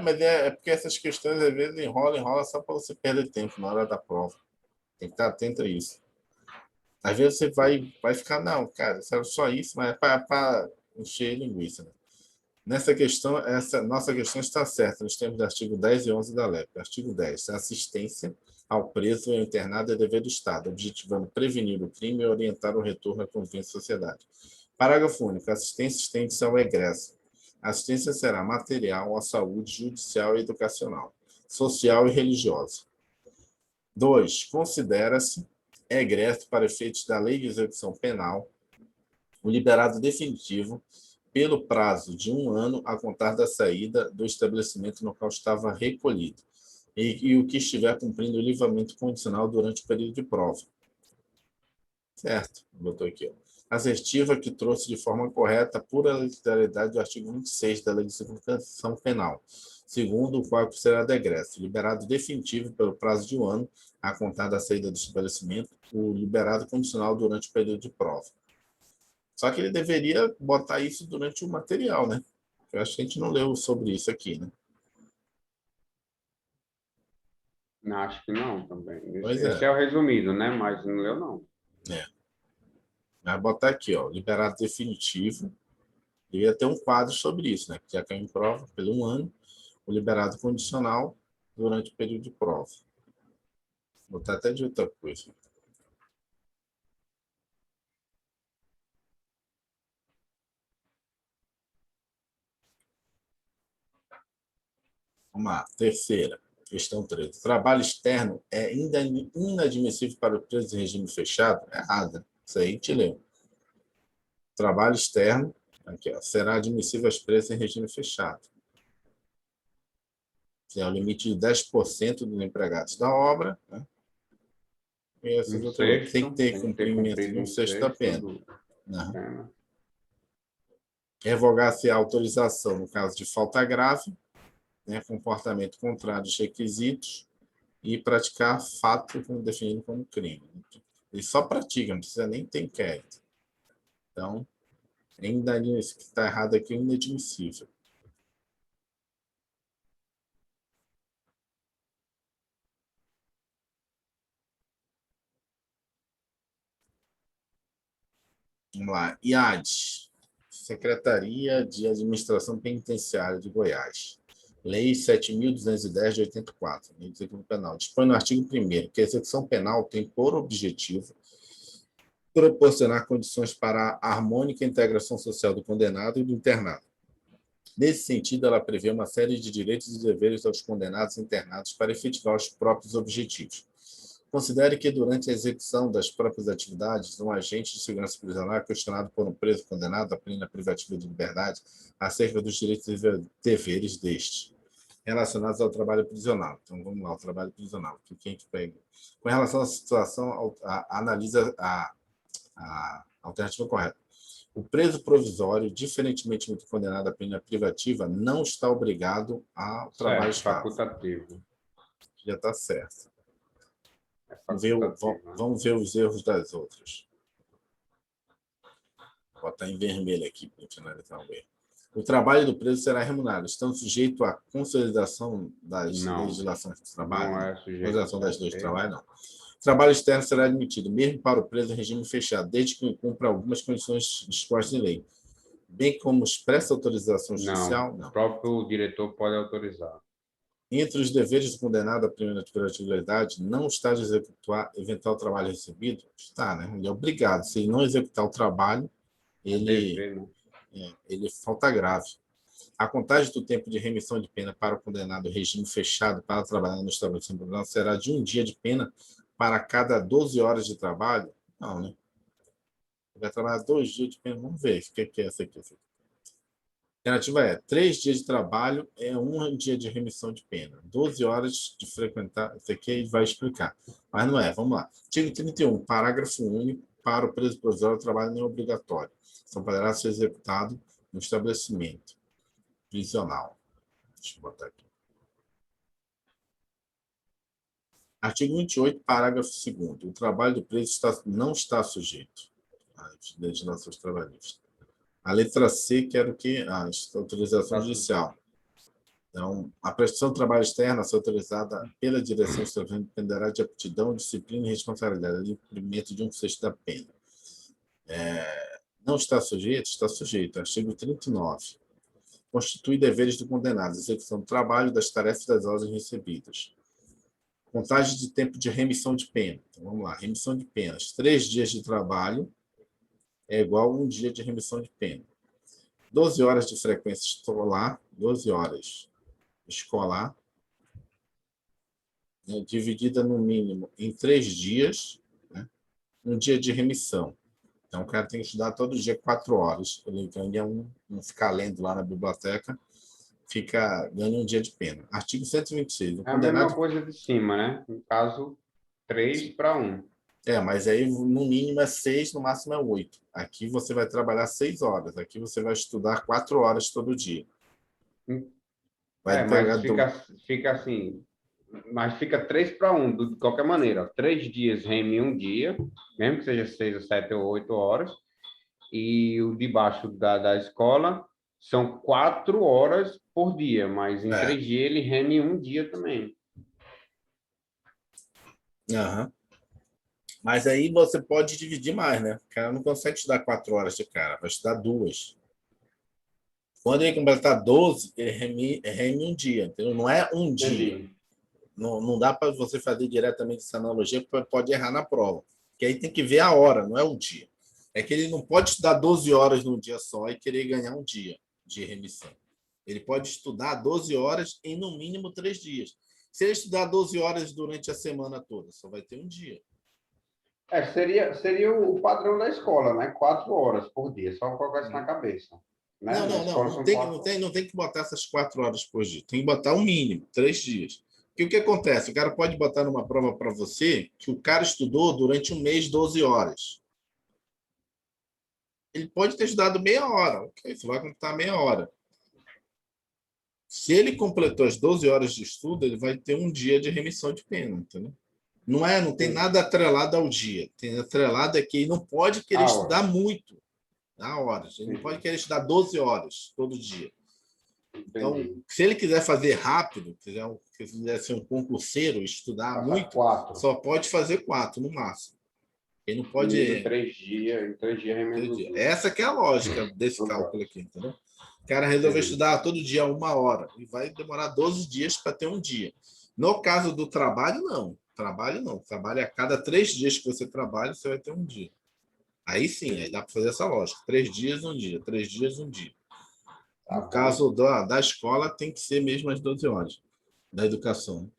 Mas é porque essas questões, às vezes, enrola só para você perder tempo na hora da prova. Tem que estar atento a isso. Às vezes você vai ficar, não, cara, só isso, mas é para encher linguiça. Né? Nessa questão, essa nossa questão está certa, nos termos do artigo 10 e 11 da LEP. Artigo 10. A assistência ao preso e ao internado é dever do Estado, objetivando prevenir o crime e orientar o retorno à convivência da sociedade. Parágrafo único. A assistência estende-se ao egresso. A assistência será material à saúde, judicial e educacional, social e religiosa. 2. Considera-se egresso para efeitos da Lei de Execução Penal o liberado definitivo pelo prazo de 1 ano a contar da saída do estabelecimento no qual estava recolhido e o que estiver cumprindo o livramento condicional durante o período de prova. Certo? Botou aqui. Ó. Assertiva que trouxe de forma correta a pura literalidade do artigo 26 da Lei de Execução Penal, segundo o qual será degresso, liberado definitivo pelo prazo de 1 ano a contar da saída do estabelecimento, o liberado condicional durante o período de prova. Só que ele deveria botar isso durante o material, né? Eu acho que a gente não leu sobre isso aqui, né? Não, acho que não também. Pois Esse é. é o resumido, né? Mas não leu, não. Vai botar aqui, ó, liberado definitivo. Devia ter um quadro sobre isso, né? Que já caiu em prova pelo 1 ano, o liberado condicional durante o período de prova. Vou botar até de outra coisa. Vamos lá. Terceira, questão 13. Trabalho externo é inadmissível para o preso em regime fechado? Errada. Isso aí a gente leu. Trabalho externo, aqui, ó, será admissível às presas em regime fechado. É o limite de 10% dos empregados da obra, né? E essas outras tem que ter Tem que ter cumprimento de cumprido um um sexto da sexto pena. do Né? tema. Revogar-se a autorização no caso de falta grave, né, comportamento contrário aos requisitos e praticar fato definido como crime. Ele só pratica, não precisa nem ter inquérito. Então, ainda isso que está errado aqui é inadmissível. Vamos lá. IAD, Secretaria de Administração Penitenciária de Goiás. Lei 7.210 de 84, Lei de Execução Penal. Dispõe no artigo 1º que a execução penal tem por objetivo proporcionar condições para a harmônica integração social do condenado e do internado. Nesse sentido, ela prevê uma série de direitos e deveres aos condenados e internados para efetivar os próprios objetivos. Considere que, durante a execução das próprias atividades, um agente de segurança prisional é questionado por um preso condenado à pena privativa de liberdade acerca dos direitos e deveres deste, relacionados ao trabalho prisional. Então, vamos lá, o trabalho prisional. O que a gente pega? Com relação à situação, analisa a alternativa correta. O preso provisório, diferentemente do condenado à pena privativa, não está obrigado ao trabalho Certo, escravo. facultativo. Já está certo. É facultativo, né? Vamos ver os erros das outras. Vou botar em vermelho aqui para finalizar o erro. O trabalho do preso será remunerado, estando sujeito à consolidação das legislações do trabalho. Não é sujeito. Consolidação das leis do trabalho, não. O trabalho externo será admitido, mesmo para o preso em regime fechado, desde que cumpra algumas condições dispostas em lei, bem como expressa autorização judicial, Não, não. o próprio diretor pode autorizar. Entre os deveres do condenado à primeira atividade, não está de executar eventual trabalho recebido? Está, né? Ele é obrigado. Se ele não executar o trabalho, ele falta grave. A contagem do tempo de remissão de pena para o condenado em regime fechado para trabalhar no estabelecimento prisional será de 1 dia de pena para cada 12 horas de trabalho? Não, né? Ele vai trabalhar 2 dias de pena. Vamos ver o que é essa aqui. A alternativa é 3 dias de trabalho é 1 dia de remissão de pena. 12 horas de frequentar. Isso aqui ele vai explicar. Mas não é. Vamos lá. Artigo 31, parágrafo único. Para o preso provisório, o trabalho não é obrigatório. Só poderá ser executado no estabelecimento prisional. Deixa eu botar aqui. Artigo 28, parágrafo 2º. O trabalho do preso não está sujeito às legislações trabalhistas. A letra C, que era o quê? A autorização judicial. Então, a prestação de trabalho externo a ser autorizada pela direção estabelecida dependerá de aptidão, disciplina e responsabilidade, de cumprimento de 1/6 da pena. Não está sujeito? Está sujeito. Artigo 39. Constitui deveres do condenado, execução do trabalho, das tarefas e das ordens recebidas. Contagem de tempo de remissão de pena. Então, vamos lá. Remissão de penas. 3 dias de trabalho é igual a 1 dia de remissão de pena. 12 horas de frequência escolar, 12 horas escolar, né, dividida no mínimo em 3 dias, né, um dia de remissão. Então, o cara tem que estudar todo dia 4 horas. Ele ganha não ficar lendo lá na biblioteca, ganha um dia de pena. Artigo 126. O É a mesma condenado. coisa de cima, né? No caso, 3-1. Mas aí no mínimo é 6, no máximo é 8. Aqui você vai trabalhar 6 horas. Aqui você vai estudar 4 horas todo dia. Vai pegar Mas fica assim, mas fica 3-1, de qualquer maneira. 3 dias reme um dia, mesmo que seja 6 ou 7 ou 8 horas, e o de baixo da escola são 4 horas por dia, mas em É. 3 dias ele reme um dia também. Aham. Mas aí você pode dividir mais, né? O cara não consegue estudar 4 horas de cara, vai estudar 2. Quando ele completar 12, ele reme um dia, entendeu? Não é um dia. Entendi. Não dá para você fazer diretamente essa analogia, porque pode errar na prova. Que aí tem que ver a hora, não é o dia. É que ele não pode estudar 12 horas num dia só e querer ganhar um dia de remissão. Ele pode estudar 12 horas em no mínimo 3 dias. Se ele estudar 12 horas durante a semana toda, só vai ter um dia. Seria o padrão da escola, né? 4 horas por dia, só colocar isso na cabeça. Né? Não, Na não, não. escola Não são tem, quatro horas. não tem que botar essas 4 horas por dia. Tem que botar o mínimo, 3 dias. Porque o que acontece? O cara pode botar numa prova para você que o cara estudou durante um mês 12 horas. Ele pode ter estudado meia hora. Ok, você vai computar meia hora. Se ele completou as 12 horas de estudo, ele vai ter um dia de remissão de pena, entendeu? Não tem Entendi. nada atrelado ao dia. Tem atrelado é que ele não pode querer A estudar horas. muito na hora. Ele não pode Entendi. querer estudar 12 horas todo dia. Então, Entendi. se ele quiser fazer rápido, quiser ser um concurseiro, estudar Passar muito, 4. só pode fazer 4 no máximo. Ele não E em pode. 3 dias, em 3 dias remendo tudo. Essa que é a lógica desse No cálculo próximo. aqui, entendeu? O cara resolveu Entendi. estudar todo dia 1 hora e vai demorar 12 dias para ter um dia. No caso do trabalho, não. Trabalho não. Trabalho a cada 3 dias que você trabalha, você vai ter um dia. Aí sim, aí dá para fazer essa lógica. 3 dias, um dia. 3 dias, um dia. Tá No bom. caso da escola, tem que ser mesmo as 12 horas da educação.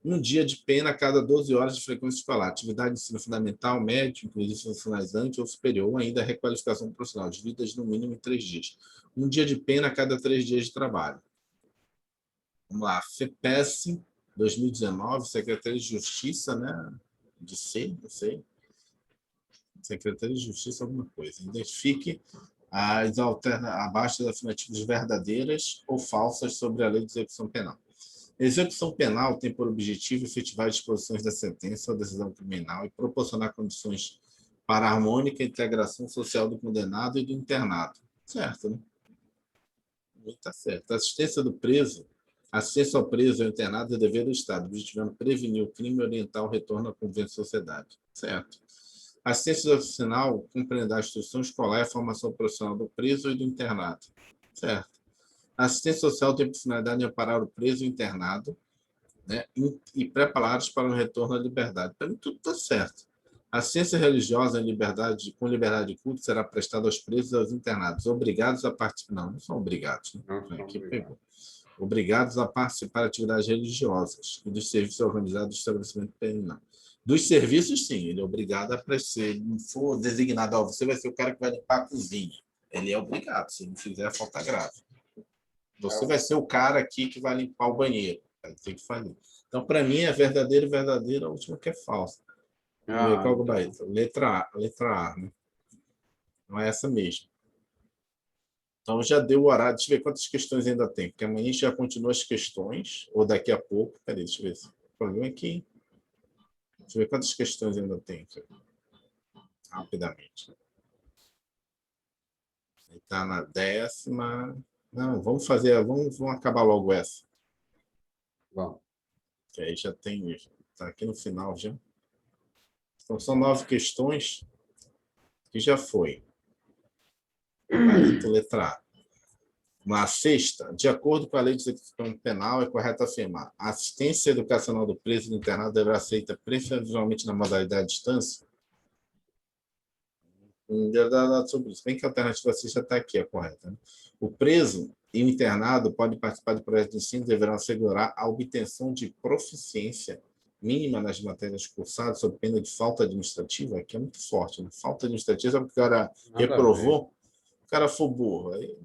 Um dia de pena a cada 12 horas de frequência escolar. Atividade de ensino fundamental, médio, inclusive finalizante ou superior, ou ainda requalificação profissional, divididas no mínimo em 3 dias. Um dia de pena a cada 3 dias de trabalho. Vamos lá, FEPES 2019, Secretaria de Justiça, né? De C, não sei. Secretaria de Justiça, alguma coisa. Identifique abaixo das afirmativas verdadeiras ou falsas sobre a lei de execução penal. A execução penal tem por objetivo efetivar as disposições da sentença ou decisão criminal e proporcionar condições para a harmônica integração social do condenado e do internado. Certo, né? Está certo. Assistência ao preso e ao internado é dever do Estado, objetivando prevenir o crime e orientar o retorno à convivência à sociedade. Certo. A assistência oficinal compreende a instrução escolar e a formação profissional do preso e do internado. Certo. A assistência social tem por finalidade de amparar o preso e o internado, né, e prepará-los para o retorno à liberdade. Para mim, tudo está certo. A assistência religiosa em liberdade, com liberdade de culto será prestada aos presos e aos internados, obrigados a participar. Não são obrigados. Né? Não são Aqui obrigados. pegou. Obrigados a participar de atividades religiosas e dos serviços organizados do estabelecimento penal. Dos serviços, sim, ele é obrigado a prestar. Se não for designado, você vai ser o cara que vai limpar a cozinha. Ele é obrigado, se não fizer, falta grave. Você vai ser o cara aqui que vai limpar o banheiro. Vai ter que fazer. Então, para mim, é verdadeiro, verdadeiro, a última que é falsa. Vamos ver qual é Então, a letra A, né? Não é essa mesmo. Então, já deu o horário. Deixa eu ver quantas questões ainda tem, porque amanhã a gente já continua as questões, ou daqui a pouco. Peraí, deixa eu ver. O problema aqui. Deixa eu ver quantas questões ainda tem. Rapidamente. Está na 10ª. Não, vamos acabar logo essa. bom. Que aí já tem. Está aqui no final já. Então, são 9 questões que já foi. Letra A. Na sexta, de acordo com a lei de execução penal, é correto afirmar: a assistência educacional do preso do internado deverá ser feita preferivelmente na modalidade de distância? Sobre isso. Bem que a alternativa C já está aqui, é correta. Né? O preso e o internado podem participar de projetos de ensino e deverão assegurar a obtenção de proficiência mínima nas matérias cursadas sob pena de falta administrativa, que é muito forte, né? Falta administrativa, sabe que o cara reprovou, o cara for burro, aí,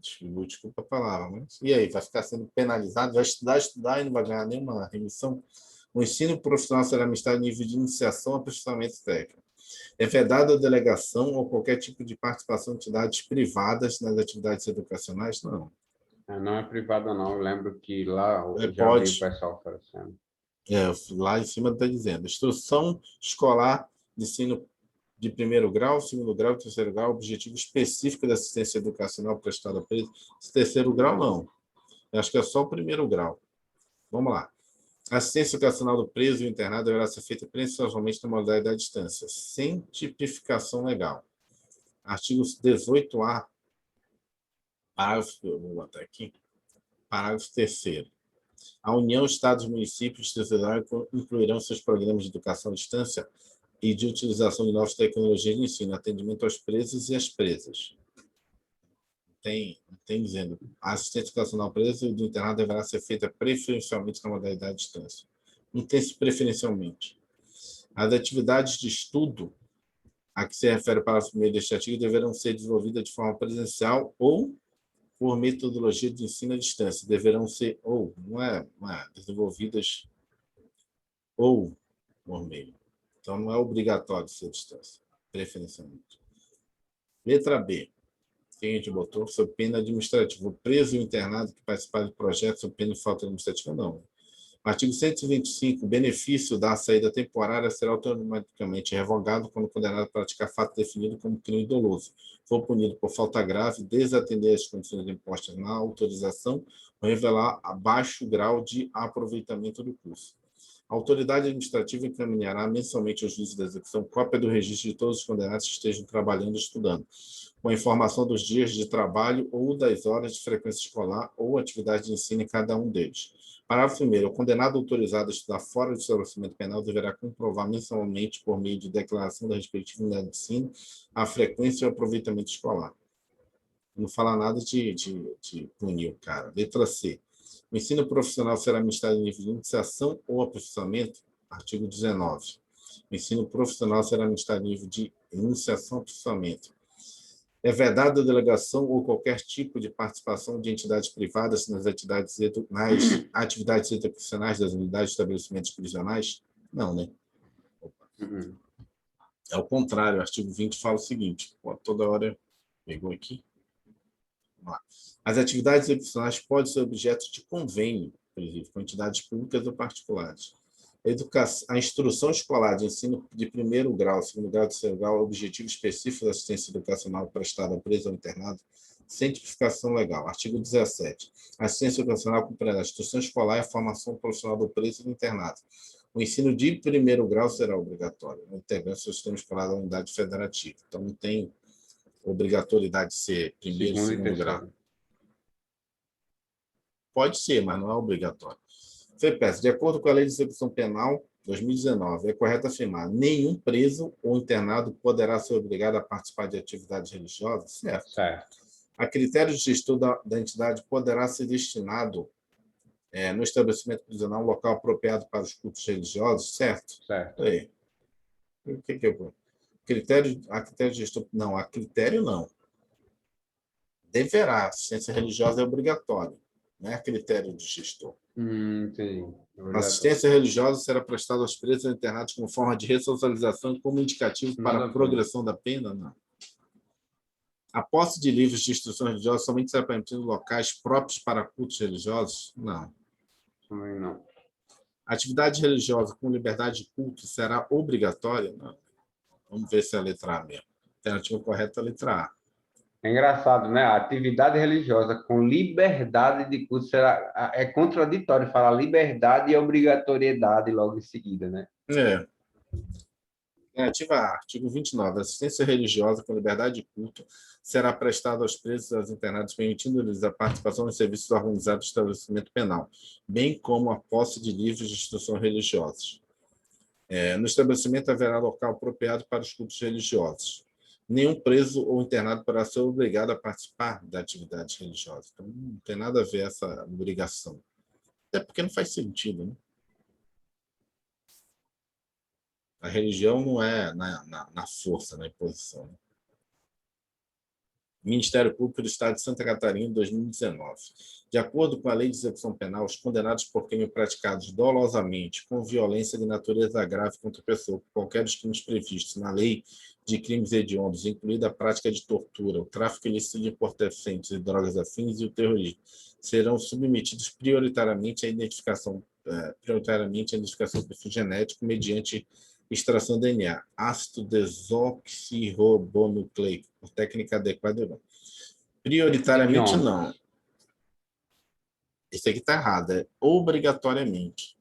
desculpa a palavra, mas e aí, vai ficar sendo penalizado, vai estudar e não vai ganhar nenhuma remissão? O ensino profissional será ministrado em nível de iniciação a aperfeiçoamento técnico. É vedada a delegação ou qualquer tipo de participação de entidades privadas nas atividades educacionais? Não. Não é privada, não. Eu lembro que lá eu já vi o Pode. pessoal oferecendo. Lá em cima está dizendo, instrução escolar de ensino de primeiro grau, segundo grau, terceiro grau, objetivo específico da assistência educacional prestada a preso. Terceiro grau, não. Eu acho que é só o primeiro grau. Vamos lá. A assistência educacional do preso e internado deverá ser feita principalmente na modalidade à distância, sem tipificação legal. Artigo 18A, parágrafo, vou botar aqui, parágrafo 3º. A União, Estados, Municípios e Distritos incluirão seus programas de educação à distância e de utilização de novas tecnologias de ensino, atendimento aos presos e às presas. Tem dizendo, a assistência educacional presa e do internado deverá ser feita preferencialmente na modalidade à distância. Não tem se preferencialmente. As atividades de estudo a que se refere o parágrafo 1º deste artigo deverão ser desenvolvidas de forma presencial ou por metodologia de ensino à distância. Deverão ser, não é desenvolvidas ou por meio. Então, não é obrigatório ser à distância, preferencialmente. Letra B. Quem a gente botou? Sob pena administrativa. O preso e o internado que participar do projeto sob pena de falta administrativa, não. Artigo 125. O benefício da saída temporária será automaticamente revogado quando condenado a praticar fato definido como crime doloso. For punido por falta grave, desatender as condições impostas na autorização ou revelar baixo grau de aproveitamento do curso. A autoridade administrativa encaminhará mensalmente aos juízes da execução cópia do registro de todos os condenados que estejam trabalhando ou estudando, com a informação dos dias de trabalho ou das horas de frequência escolar ou atividade de ensino em cada um deles. Parágrafo 1º. O condenado autorizado a estudar fora do estabelecimento penal deverá comprovar mensalmente, por meio de declaração da respectiva unidade de ensino, a frequência e o aproveitamento escolar. Não fala nada de punir o cara. Letra C. O ensino profissional será ministrado em nível de iniciação ou aperfeiçoamento? Artigo 19. O ensino profissional será ministrado em nível de iniciação ou aperfeiçoamento. É vedada a delegação ou qualquer tipo de participação de entidades privadas nas atividades educacionais das unidades de estabelecimentos prisionais? Não, né? É o contrário, o artigo 20 fala o seguinte, toda hora pegou aqui. As atividades educacionais podem ser objeto de convênio, por exemplo, com entidades públicas ou particulares. A instrução escolar de ensino de primeiro grau, segundo grau, terceiro grau, objetivo específico da assistência educacional prestada ao preso ou internado, sem tipificação legal. Artigo 17. A assistência educacional compreende a instrução escolar e a formação profissional do preso e do internado. O ensino de primeiro grau será obrigatório, integrando o sistema escolar da unidade federativa. Então, não tem obrigatoriedade de ser primeiro e segundo grau. Pode ser, mas não é obrigatório. FEPES, de acordo com a Lei de Execução Penal 2019, é correto afirmar: nenhum preso ou internado poderá ser obrigado a participar de atividades religiosas? Certo. A critério de gestor da entidade poderá ser destinado no estabelecimento prisional um local apropriado para os cultos religiosos? Certo. Aí. O que é bom? A critério de gestor... Não, a critério não. Deverá. Assistência religiosa é obrigatória. Não é a critério de gestor. Sim. A assistência religiosa será prestada aos presos ou internados como forma de ressocialização como indicativo para a progressão da pena? Não. A posse de livros de instrução religiosa somente será permitida em locais próprios para cultos religiosos? Não. Também não. Atividade religiosa com liberdade de culto será obrigatória? Não. Vamos ver se é a letra A mesmo. A alternativa correta é a letra A. É engraçado, né? A atividade religiosa com liberdade de culto é contraditório falar liberdade e obrigatoriedade logo em seguida, né? Alternativa A, artigo 29. A assistência religiosa com liberdade de culto será prestada aos presos e aos internados, permitindo-lhes a participação nos serviços organizados do estabelecimento penal, bem como a posse de livros de instrução religiosos. No estabelecimento haverá local apropriado para os cultos religiosos. Nenhum preso ou internado poderá ser obrigado a participar da atividade religiosa. Então, não tem nada a ver essa obrigação. Até porque não faz sentido, né? A religião não é na força, na imposição, né? Ministério Público do Estado de Santa Catarina, 2019. De acordo com a Lei de Execução Penal, os condenados por crime praticados dolosamente, com violência de natureza grave contra a pessoa, por qualquer dos crimes previstos na Lei de Crimes Hediondos, incluída a prática de tortura, o tráfico ilícito de entorpecentes e drogas afins e o terrorismo, serão submetidos prioritariamente à identificação do perfil genético mediante extração DNA, ácido desoxirribonucleico, por técnica adequada ou não. Prioritariamente não. Isso aqui está errado, é obrigatoriamente.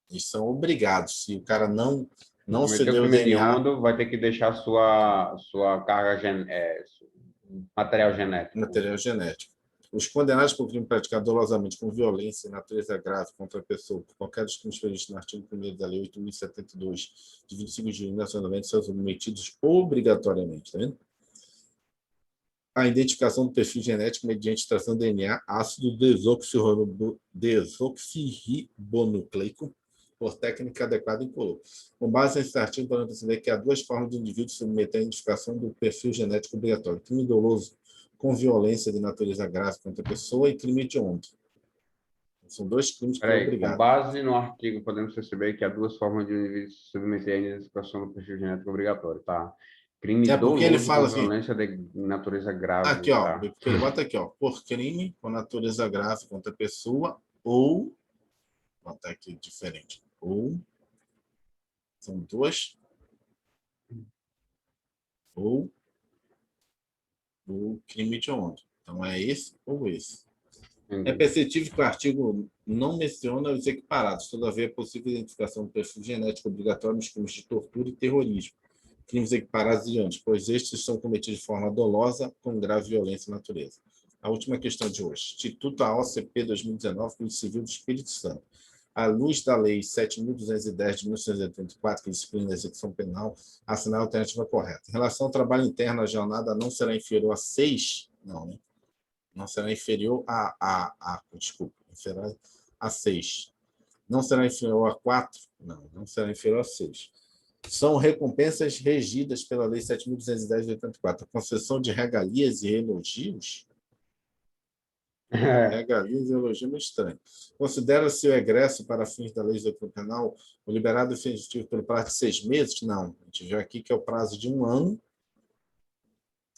Eles são obrigados. Se o cara não cedeu o DNA... vai ter que deixar sua carga material genético. Material genético. Os condenados por crime praticado dolosamente com violência e natureza grave contra a pessoa, por qualquer dos crimes previstos no artigo 1º da Lei 8.072, de 25 de junho de 1990, são submetidos obrigatoriamente, tá vendo? A identificação do perfil genético mediante extração de DNA, ácido desoxirribonucleico, por técnica adequada e incolor. Com base nesse artigo, podemos perceber que há duas formas de indivíduo submeter a identificação do perfil genético obrigatório: crime doloso com violência de natureza grave contra a pessoa e crime hediondo. São dois crimes que é obrigado. Com base no artigo, podemos perceber que há duas formas de indivíduo submeter a identificação do perfil genético obrigatório, tá? Crime doloso ele fala com violência de natureza grave. Aqui, ó, tá? porque ele bota aqui, ó, por crime com natureza grave contra a pessoa ou... Vou botar aqui diferente. Ou... São duas... Ou o crime hediondo. Então, é esse ou esse. É perceptível que o artigo não menciona os equiparados, todavia é possível a identificação do perfil genético obrigatório nos crimes de tortura e terrorismo, crimes equiparados diante, pois estes são cometidos de forma dolosa com grave violência e natureza. A última questão de hoje. Instituto AOCP 2019, Código Civil do Espírito Santo. À luz da Lei 7.210 de 1984, que disciplina a execução penal, assinar a alternativa correta. Em relação ao trabalho interno, a jornada não será inferior a 6, não, né? Não será inferior desculpa, será a 6. Não será inferior a 4? Não será inferior a 6. São recompensas regidas pela Lei 7.210 de 84. A concessão de regalias e elogios? Regalias e elogios é muito estranho. Considera-se o egresso para fins da Lei de Execução Penal o liberado definitivo pelo prazo de 6 meses? Não. A gente viu aqui que é o prazo de 1 ano.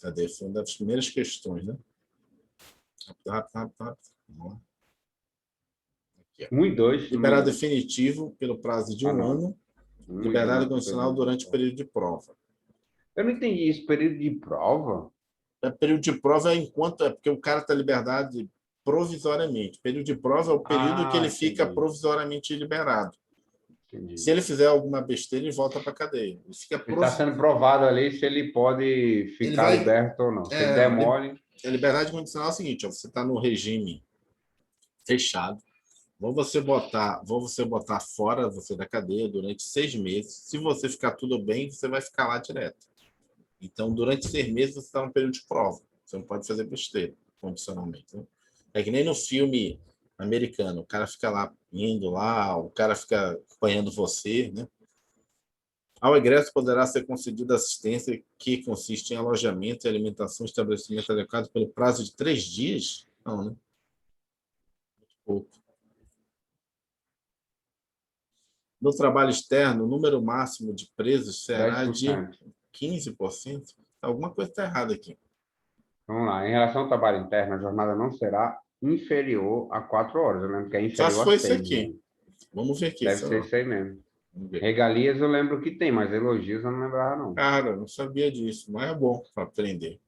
Cadê? Foi uma das primeiras questões, né? Rápido. Vamos lá. Aqui, 1 e 2. Liberado definitivo pelo prazo de 1 ano. Liberado condicional durante o período de prova. Eu não entendi isso, período de prova? Período de prova é porque o cara está liberdade provisoriamente. Período de prova é o período que ele fica provisoriamente liberado. Entendi. Se ele fizer alguma besteira, ele volta para a cadeia. Ele está sendo provado ali se ele pode ficar liberto ou não. Se ele der mole... A liberdade condicional é o seguinte: ó, você está no regime fechado. Vou você botar fora você da cadeia durante 6 meses. Se você ficar tudo bem, você vai ficar lá direto. Então, durante 6 meses, você está no período de prova. Você não pode fazer besteira, condicionalmente. Né? É que nem no filme americano. O cara fica lá, indo lá, o cara fica acompanhando você. Né? Ao egresso poderá ser concedida assistência que consiste em alojamento e alimentação, estabelecimento adequado pelo prazo de 3 dias? Não, né? Muito pouco. No trabalho externo, o número máximo de presos será 10%. De 15%. Alguma coisa está errada aqui. Vamos lá. Em relação ao trabalho interno, a jornada não será inferior a 4 horas. Eu lembro que é inferior a 6. Só se foi 6, isso aqui. Né? Vamos ver aqui. Deve ser isso aí mesmo. Regalias eu lembro que tem, mas elogios eu não lembrava, não. Cara, eu não sabia disso, mas é bom para aprender.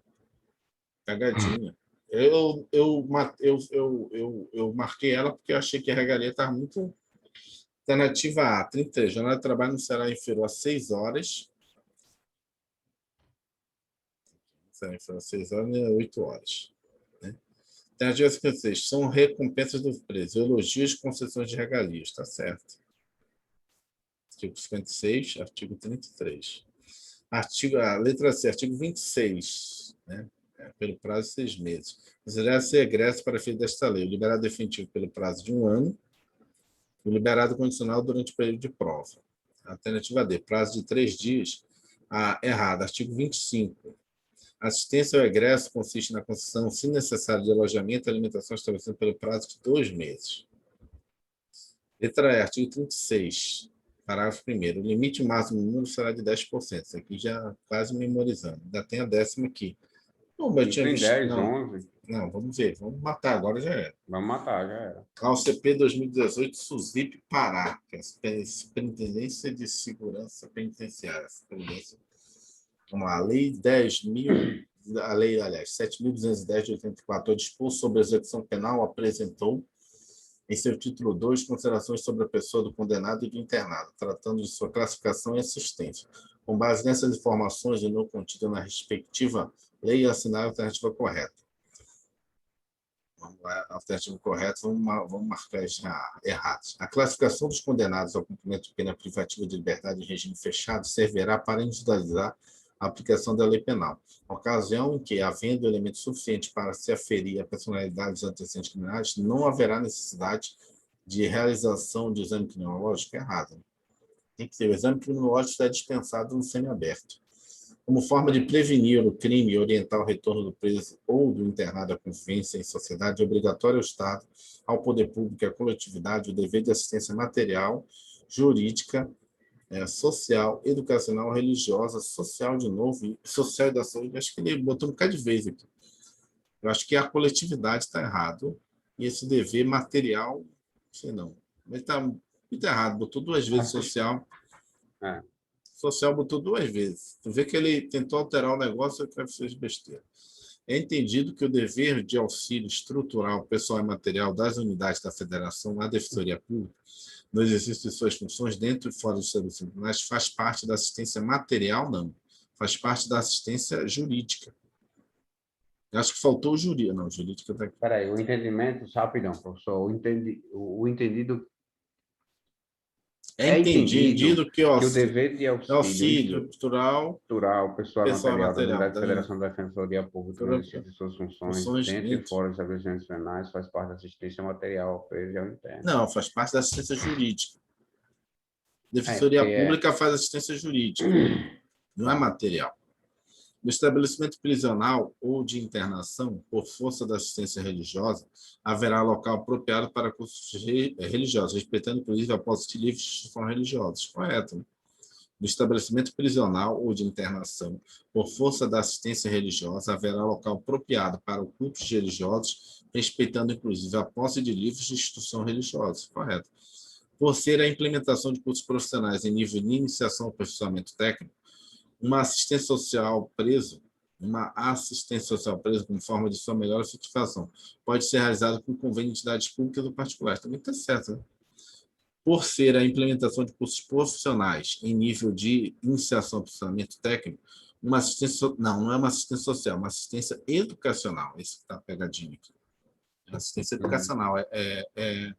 Cagadinha. Eu marquei ela porque eu achei que a regalia estava muito... Alternativa A, 33. Jornada de trabalho não será inferior a 6 horas. Será inferior a 6 horas nem a 8 horas. Né? Alternativa 56. São recompensas do preso. Elogios e concessões de regalias. Está certo. Artigo 56, artigo 33. A letra C, artigo 26, né? Pelo prazo de 6 meses. Considera-se egresso para efeito desta lei. O liberado definitivo pelo prazo de 1 ano. O liberado condicional durante o período de prova. Alternativa D, prazo de 3 dias. Errado. Artigo 25. Assistência ao egresso consiste na concessão, se necessário, de alojamento e alimentação estabelecida pelo prazo de 2 meses. Letra E, artigo 36, parágrafo 1º. O limite máximo do número será de 10%. Isso aqui já quase memorizando. Ainda tem a 10ª aqui. Bom, eu tinha Tem visto. 10, Não, 11. não, vamos ver. Vamos matar agora, já era. Vamos matar, já era. CalCP 2018, SUSIP Pará, que é a Superintendência de Segurança Penitenciária. Vamos lá, a Lei 10.000, a Lei, aliás, 7.210 de 84, dispôs sobre a execução penal, apresentou, em seu título 2, considerações sobre a pessoa do condenado e do internado, tratando de sua classificação e assistência. Com base nessas informações e no contido na respectiva lei, assinar a alternativa correta. Vamos lá, a alternativa correta, vamos marcar as erradas. A classificação dos condenados ao cumprimento de pena privativa de liberdade em regime fechado servirá para individualizar a aplicação da lei penal. Na ocasião em que, havendo elemento suficiente para se aferir a personalidade dos antecedentes criminais, não haverá necessidade de realização de exame criminológico errado. Tem que ter o exame criminológico está dispensado no semiaberto. Como forma de prevenir o crime e orientar o retorno do preso ou do internado à convivência em sociedade, é obrigatório ao Estado, ao poder público e à coletividade o dever de assistência material, jurídica, social, educacional, religiosa, social de novo, e social e da saúde. Acho que ele botou um bocado de vez aqui. Eu acho que a coletividade está errado e esse dever material, não sei não. Mas está muito errado, botou 2 vezes social. Social botou 2 vezes. Tu vê que ele tentou alterar o negócio e que fez besteira. É entendido que o dever de auxílio estrutural, pessoal e material das unidades da Federação à Defensoria Pública, no exercício de suas funções dentro e fora dos estabelecimentos, mas faz parte da assistência material, não. Faz parte da assistência jurídica. Eu acho que faltou o jurídico. Não, o jurídico está aqui. Espera aí, o entendimento, rapidão, professor, o entendido É entendido que que o dever de auxílio estrutural, estrutural, pessoal e pessoal e material das material unidades da da Federação da Defensoria Pública no exercício de suas funções dentro e fora dos estabelecimentos penais faz parte da assistência material ao preso e ao interno. Não, faz parte da assistência jurídica. Defensoria porque Pública faz assistência jurídica, não é material. No estabelecimento prisional ou de internação, por força da assistência religiosa, haverá local apropriado para cursos religiosos, respeitando, inclusive, a posse de livros de instrução religiosos. Correto, né? No estabelecimento prisional ou de internação, por força da assistência religiosa, haverá local apropriado para cultos religiosos, respeitando, inclusive, a posse de livros de instrução religiosa. Correto. Por ser a implementação de cursos profissionais em nível de iniciação ao aperfeiçoamento técnico, uma assistência social preso como forma de sua melhor efetivação pode ser realizada por convênio de entidades públicas ou particulares. Também está certo, né? Por ser a implementação de cursos profissionais em nível de iniciação ao aperfeiçoamento técnico, uma assistência, não é uma assistência social, é uma assistência educacional. Esse que está a pegadinha aqui. Assistência educacional é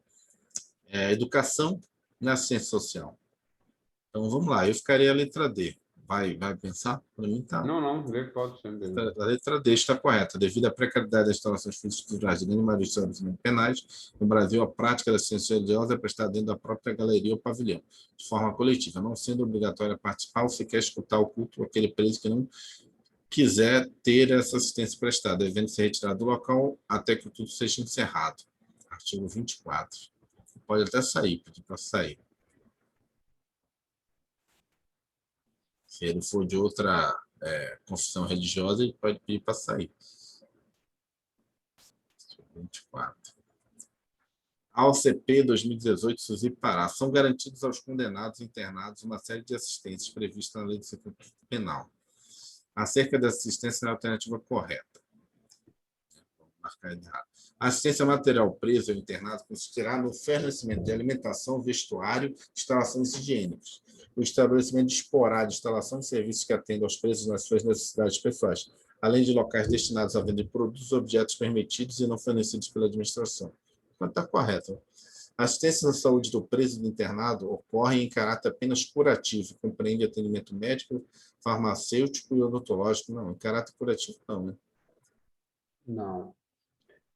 educação na assistência social. Então, vamos lá. Eu ficaria a letra D. Vai pensar? Para mim, tá. Não, pode ser. A letra D está correta. Devido à precariedade das instalações físicas estruturais de grande maioria dos estabelecimentos penais, no Brasil, a prática da assistência religiosa é prestada dentro da própria galeria ou pavilhão, de forma coletiva, não sendo obrigatória participar ou sequer escutar o culto aquele preso que não quiser ter essa assistência prestada, devendo ser retirado do local até que o culto seja encerrado. Artigo 24. Pode até sair, pedir para sair. Se ele for de outra confissão religiosa, ele pode pedir para sair. 24. Ao CP 2018, SUSIP Pará, são garantidos aos condenados e internados uma série de assistências previstas na Lei de Execução Penal. Acerca da assistência na alternativa correta. Vou marcar errado. A assistência material preso ou internado consistirá no fornecimento de alimentação, vestuário, instalações higiênicas. O estabelecimento disporá de instalação de serviços que atendam aos presos nas suas necessidades pessoais, além de locais destinados à venda de produtos e objetos permitidos e não fornecidos pela administração. Então, está correto. A assistência à saúde do preso e do internado ocorre em caráter apenas curativo, compreende atendimento médico, farmacêutico e odontológico. Não, em caráter curativo não, né? Não.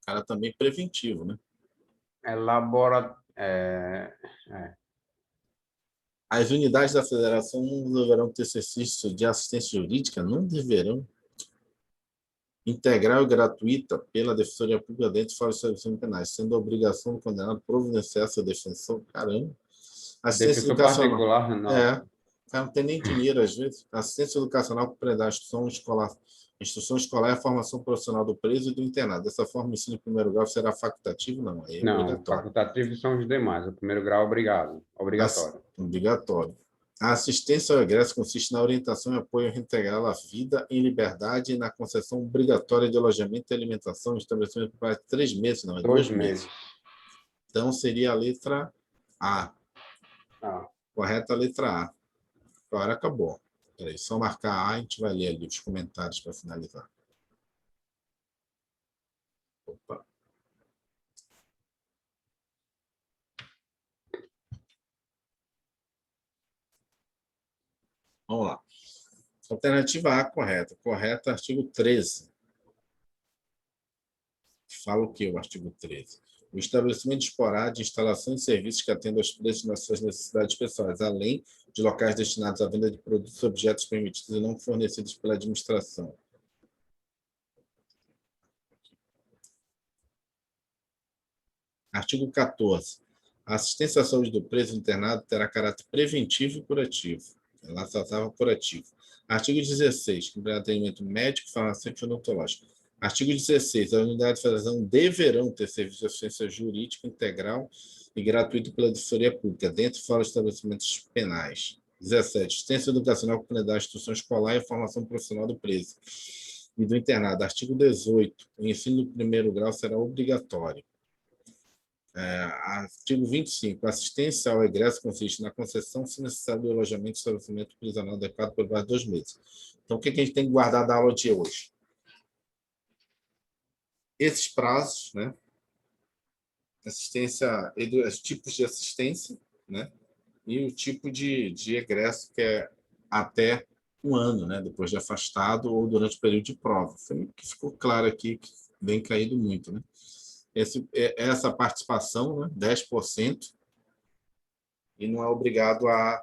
Cara também preventivo, né? É, é. As unidades da federação não deverão ter serviço de assistência jurídica? Não deverão. Integral e gratuita pela Defensoria Pública dentro e fora dos estabelecimentos penais, sendo a obrigação do condenado providenciar seu defensor. Caramba. Assistência Defensor educacional. particular, não. É. O cara não tem nem dinheiro, às vezes. Assistência educacional compreende a instrução escolar e a formação profissional do preso e do internado. Dessa forma, o ensino em primeiro grau será facultativo? Não, aí é Não, obrigatório. facultativos são os demais. O primeiro grau é obrigatório. Obrigatório. A assistência ao egresso consiste na orientação e apoio reintegral à vida em liberdade e na concessão obrigatória de alojamento e alimentação em estabelecimento por 3 meses, não, é 2 2 meses. meses. Então, seria a letra A. Ah, Correta a letra A. Agora acabou. Peraí, só marcar A, a gente vai ler ali os comentários para finalizar. Opa. Vamos lá. Alternativa A, correta. Correta, artigo 13. Fala o que o artigo 13? O estabelecimento disporá de instalações e serviços que atendam aos preços nas suas necessidades pessoais, além de locais destinados à venda de produtos e objetos permitidos e não fornecidos pela administração. Artigo 14. A assistência à saúde do preso internado terá caráter preventivo e curativo. Ela só estava curativo. Artigo 16. Que atendimento médico, farmacêutico e odontológico. Artigo 16. As unidades de federação deverão ter serviço de assistência jurídica integral e gratuito pela Defensoria Pública, dentro e fora dos estabelecimentos penais. 17. Assistência educacional complementar da instituição escolar e a formação profissional do preso e do internado. Artigo 18. O ensino do primeiro grau será obrigatório. Artigo 25. A assistência ao egresso consiste na concessão, se necessário, do alojamento e estabelecimento prisional adequado por mais de 2 meses. Então, o que a gente tem que guardar da aula de hoje? Esses prazos, né? Assistência, os tipos de assistência, né? E o tipo de egresso, que é até 1 ano, né? Depois de afastado ou durante o período de prova. Foi que ficou claro aqui, que vem caído muito, né? Essa participação, né? 10%, e não é obrigado a...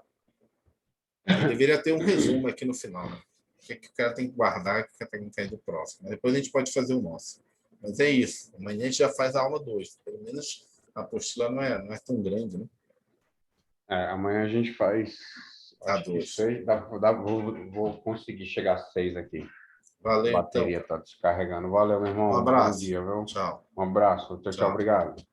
Deveria ter um resumo aqui no final, né? O que o cara tem que guardar, o que o cara tem que cair do próximo. Depois a gente pode fazer o nosso. Mas é isso. Amanhã a gente já faz a aula 2. Pelo menos a apostila não é tão grande, né? amanhã a gente faz, A acho que 2. 6, vou conseguir chegar a 6 aqui. A Valeu, então, bateria cara. está descarregando. Valeu, meu Um irmão. Bom abraço. dia, viu? Tchau. Um abraço. Tchau, tchau. Tchau. Obrigado.